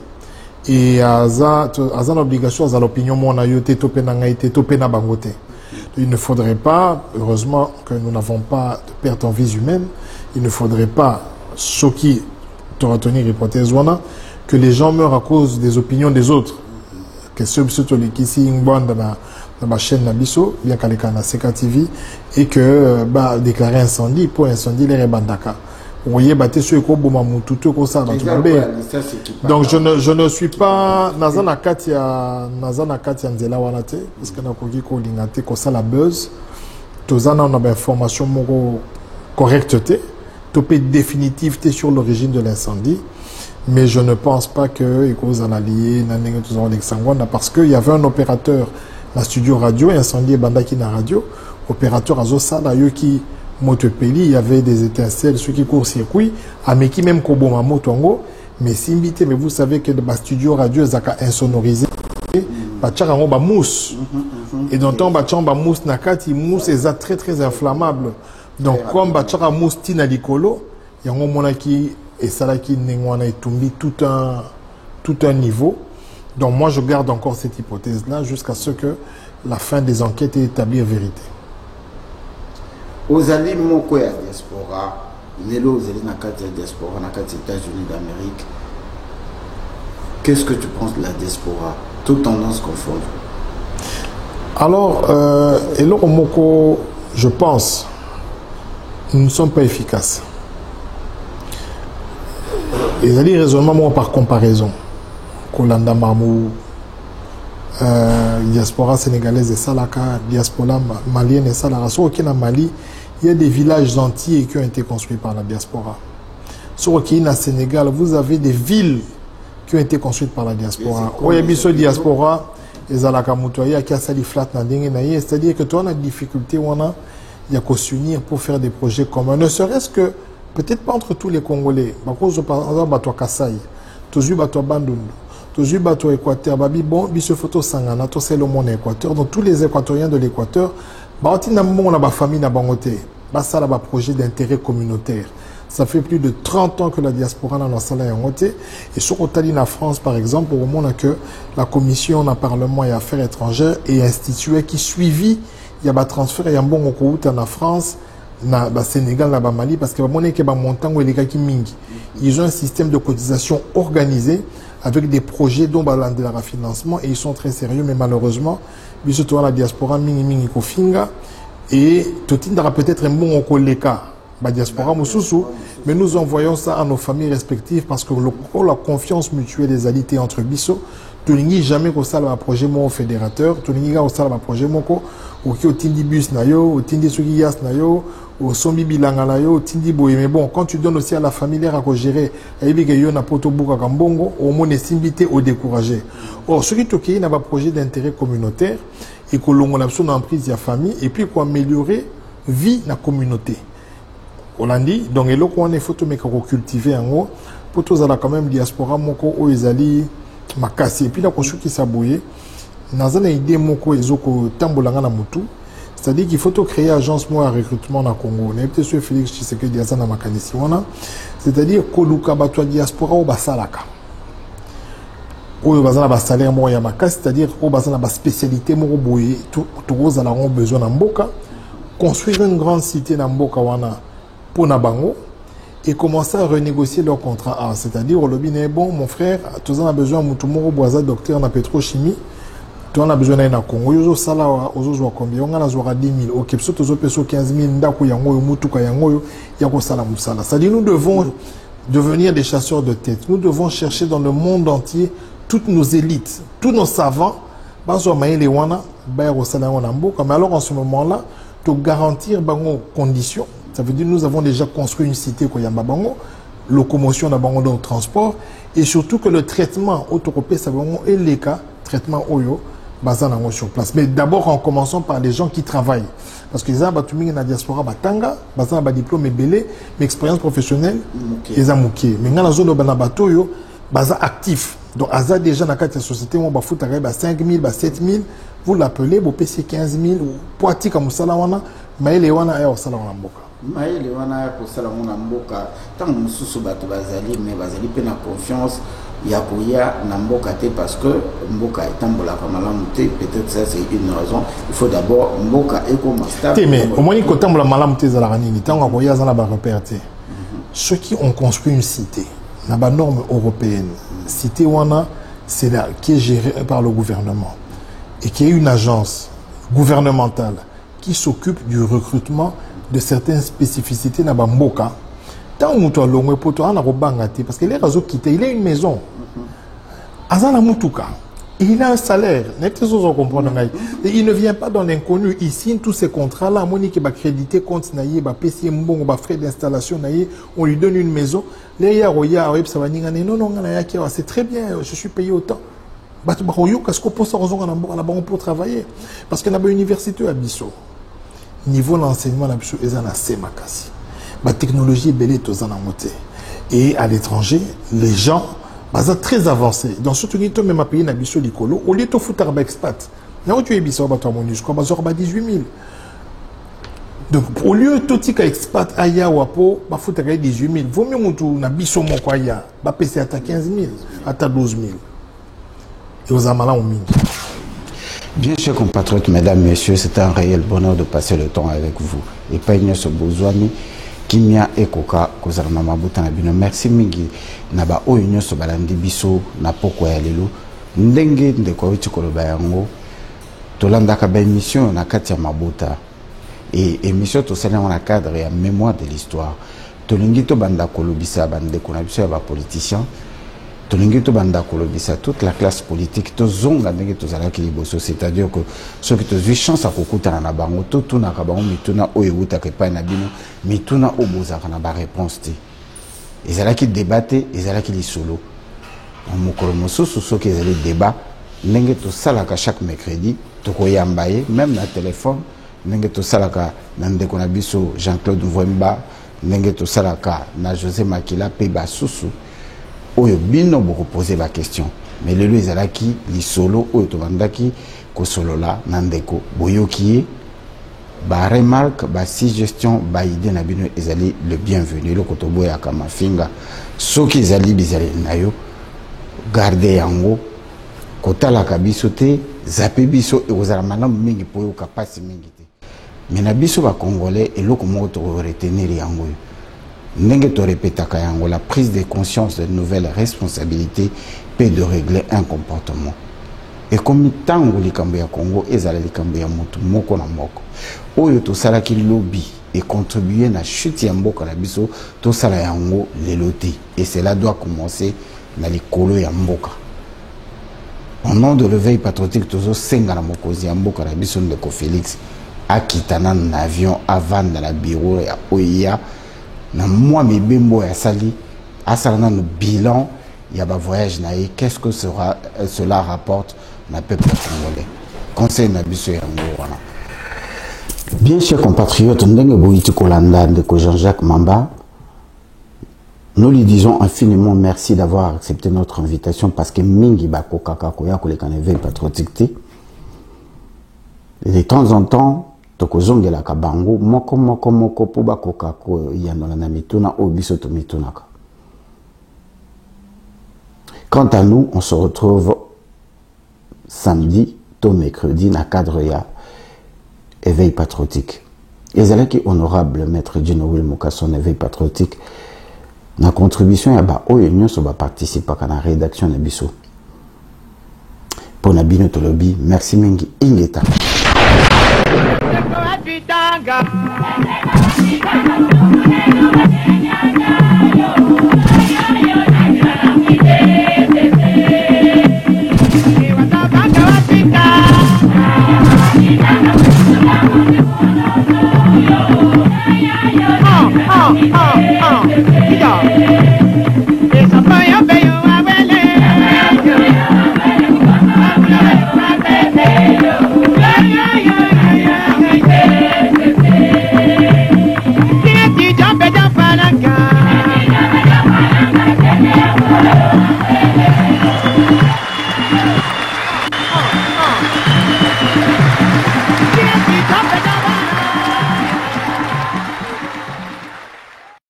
et a une obligation à l'opinion mona yote to pena ngaite to pena bangote. Il ne faudrait pas, heureusement que nous n'avons pas de perte en vie humaine, il ne faudrait pas, ce qui te retenir l'hypothèse que les gens meurent à cause des opinions des autres. Que ceux qui sont dans la chaîne Nabiso, bien qu'à l'écran CKTV, et que déclarer incendie pour incendie les rebandaka. Vous voyez, donc je ne suis pas Nazana Katia Nzela Wanate parce que nakoki ko lingate ko sala buzz tozana on a information moko correcteté topé définitivité sur l'origine de l'incendie mais je ne pense pas que cause en allié nanenge tozana l'exangwana parce que il y avait un opérateur la studio radio incendie bandaki na radio opérateur azo sala yo qui Motopeli, il y avait des étincelles, ceux qui courent circuit, mais qui même Koboma Motongo, mais Simbité, mais vous savez que dans le studio radio, ça a insonorisé, Bachara ba mousse. Et dans le temps, Bachara mousse nakati, mousse est très très inflammable. Donc, comme Bachara mousse tina likolo, il y a un moment qui et salaki nengwana et tumbi tout un niveau. Donc, moi, je garde encore cette hypothèse-là jusqu'à ce que la fin des enquêtes ait établi la vérité. Ozali moko ya diaspora lelo ozali na kati ya diaspora na kati États-Unis d'Amérique. Qu'est-ce que tu penses de la diaspora toute tendance confondues? Alors eloko moko je pense nous ne sommes pas efficaces. Ezali raisonnement par comparaison Kolanda Mamou diaspora sénégalaise et Salaka, diaspora malienne et Salaka. Sur au Mali, il y a des villages entiers qui ont été construits par la diaspora. Sur au Sénégal, vous avez des villes qui ont été construites par la diaspora. Au Yabiso diaspora, les Salaka Moutoya, qui a sali flat na dingue naïe, c'est-à-dire que toi on a des difficultés, on a, il y a qu'à s'unir pour faire des projets communs. Ne serait-ce que, peut-être pas entre tous les Congolais, par exemple, Bato Kassai, Tozu Bato Bandundu. Toujours bateau Équateur, babi bon, biso photo sangana, to c'est le monde Équateur. Donc tous les Équatoriens de l'Équateur, on a ba famille na bangote, ça là ba projet d'intérêt communautaire. Ça fait plus de 30 ans que la diaspora dans la salle yangote. Et sur la France par exemple, au moment que la commission na parlement et affaires étrangères est instituée qui suivit, il y a ba transfert et un bon route en France. Na ba Sénégal, na ba Mali, parce que ba monnaie que ba montant ou les gars qui mingi. Ils ont un système de cotisation organisé avec des projets dont bah, de la refinancement et ils sont très sérieux, mais malheureusement, surtout la diaspora mingi kofinga et totindra peut-être un bon koleka la diaspora mususu, mais nous envoyons ça à nos familles respectives parce que la confiance mutuelle des alités entre biso, tu jamais qu'au salle un projet mon fédérateur, tu n'as au salle un projet mon ko ou qui au tindi bus nayo, au tindi sugiyas nayo, au sombi bilanga nayo, au tindi boye. Mais bon, quand tu donnes aussi à la famille à gérer, et bien qu'il y a un poto buka kambongo, au moins les simbité au décourager. Or, ce qui toqué n'a pas projet d'intérêt communautaire et que l'on a besoin d'emprise de la famille et puis pour améliorer vie la communauté. On l'a dit, donc et là qu'on est photo mais qu'on cultiver en haut, pour tous à la quand même diaspora moko o ezali makasi et puis la construction qui s'abouye. Dans une idée moko ezoko tambolanga na mutu, c'est-à-dire qu'il faut créer agence moi à recrutement na Congo. On est peut-être sur Félix Tshisekedi azana makanisi wana, c'est-à-dire koluka batwa diaspora o basalaka. O bazana ba salaire mo ya makasi, c'est-à-dire o bazana ba spécialité moko boye, tout aux alarons besoin na mboka, construire une grande cité na mboka wana pour na bango et commencer à renégocier leur contrat. C'est-à-dire, au lobby, bon, mon frère, tous on a besoin de Moutoumoro Boisa, docteur en pétrochimie, tout on a besoin d'un Congo. Yo sala ozo combien? On a 10 000. Ok, so tozo peso 15 000. Ndako yango mutuka yango yako sala musala. C'est-à-dire, nous devons devenir des chasseurs de tête. Nous devons chercher dans le monde entier toutes nos élites, tous nos savants. Bazo maïle wana, bayaro sala wana mboka. Mais alors en ce moment-là, pour garantir bango conditions. Ça veut dire que nous avons déjà construit une cité Koyamba Bango, locomotion dans Bango dans le transport, et surtout que le traitement autoropé, ça est les cas, traitement Oyo, basé sur place. Mais d'abord, en commençant par les gens qui travaillent. Parce que les gens qui sont dans la diaspora, batanga, basé dans diplôme et belé, mais expérience professionnelle, ils ont mouké. Mais dans la zone de Banabatoyo, basé actif. Donc, Aza déjà dans la société, on va foutre 5 000, 7 000, vous l'appelez, vous payez 15 000, poiti comme ça, mais les wana est au salon en boka. Maïle wana ko sala mona mboka tant mususu bato bazali mais bazali pe na confiance ya koya na mboka te parce que mboka etambola ka malamu te, peut-être ça c'est une raison. Il faut d'abord mboka eko master. Mais au moins ko tambola malamu te zala nini tant koya za na ba repère te. Ceux qui ont construit une cité na ba norme européenne, cité wana c'est là qui est gérée par le gouvernement et qui est une agence gouvernementale qui s'occupe du recrutement de certaines spécificités na bamboka. Tant que longue poto ana robangati parce que les réseaux quitté, il a une maison. Azana mutuka, il a un salaire. Et il ne vient pas dans l'inconnu. Il signe tous ces contrats là, Monique va créditer compte naïe, va PC mbon, va frais d'installation naïe, on lui donne une maison. Les ya ça va dire non c'est très bien, je suis payé autant. Qu'est-ce qu'on peut s'en là-bas pour travailler parce qu'il y a une université à Bissau. Niveau l'enseignement la Bissau est en assez makasi. La technologie est belle et à l'étranger, les gens sont très avancés. Dans ce pays, même à pays na Bissau Likolo, au lieu de foutre un expat, là où tu es Bissau, tu as 18 000. Donc, au lieu de tout expat aya wapo, ba foutre 18 000. Vaut mieux que na Bissau mon quoi ya, ba PC à 15 000, à 12 000. Et aux amalans au mine. Bien chers compatriotes, mesdames, messieurs, c'est un réel bonheur de passer le temps avec vous. Et pas une seule besoin, Kimia et Koka, Kozarma Mabuta Nabino. Merci mingi. Naba o union so balandi biso na poko ya lelo. Ndenge ndeko witi koloba yango. Tolanda ka ba émission na kati ya Mabuta. Et émission to sala na cadre ya mémoire de l'histoire. Tolingi to banda kolobisa bande ko na biso ya ba politiciens. Tolingi to banda kolobisa toute la classe politique to zonga ndenge to zala ki liboso, c'est-à-dire que ceux qui te vu chance à kokuta na bango to tuna ka bango mituna o euta ke pa na bino mituna o bozaka na ba réponse te. Ezala ki débatté, ezala ki li solo. En mokolo mosusu soki ezali débat ndenge to salaka chaque mercredi to koyambaye même na téléphone ndenge to salaka na ndeko na biso Jean-Claude Mvwemba ndenge to salaka na José Makila pe basusu oyo bino boko poser la question mais le lui ezalaki li solo oyo to bandaki ko solola na ndeko boyoki ba remarque ba suggestion ba idée na bino ezali le bienvenu le koto boya kama finga soki ezali bizali nayo garder yango kotala kabiso te zape biso e ozala malamu mingi po yo kapasi mingi te mais na biso ba congolais eloko moko to retenir yango ndenge to répétaka yango la prise de conscience de nouvelles responsabilités peut de régler un comportement et comme tango likambo ya Congo ezala likambo ya motu moko na moko oyo to salaki lobby et contribuer na chute ya mboka na biso to sala yango leloti et cela doit commencer na likolo ya mboka. Au nom de l'éveil patriotique tozo senga na mokozi ya mboka na biso ndeko Félix akitana na avion avant dans la bureau ya OIA na moi mes bembo ya sali asala na bilan ya ba voyage na ye qu'est-ce que cela rapporte na peuple congolais conseil na biso ya ngwana. Bien chers compatriotes, ndenge boiti kolanda ndeko Jean-Jacques Mamba, nous lui disons infiniment merci d'avoir accepté notre invitation parce que mingi bako kaka koya koleka na éveil patriotique. De temps en temps tokozongela kabango moko po bakoka ko yandola na mituna o biso to mitunaka. Quant à nous, on se retrouve samedi to mercredi na cadre ya éveil patriotique. Ezalaki honorable maître Dino Will Mokasson éveil patriotique na contribution ya ba oyo nyonso ba participer à la rédaction na biso pona bino tolobi merci mingi ingeta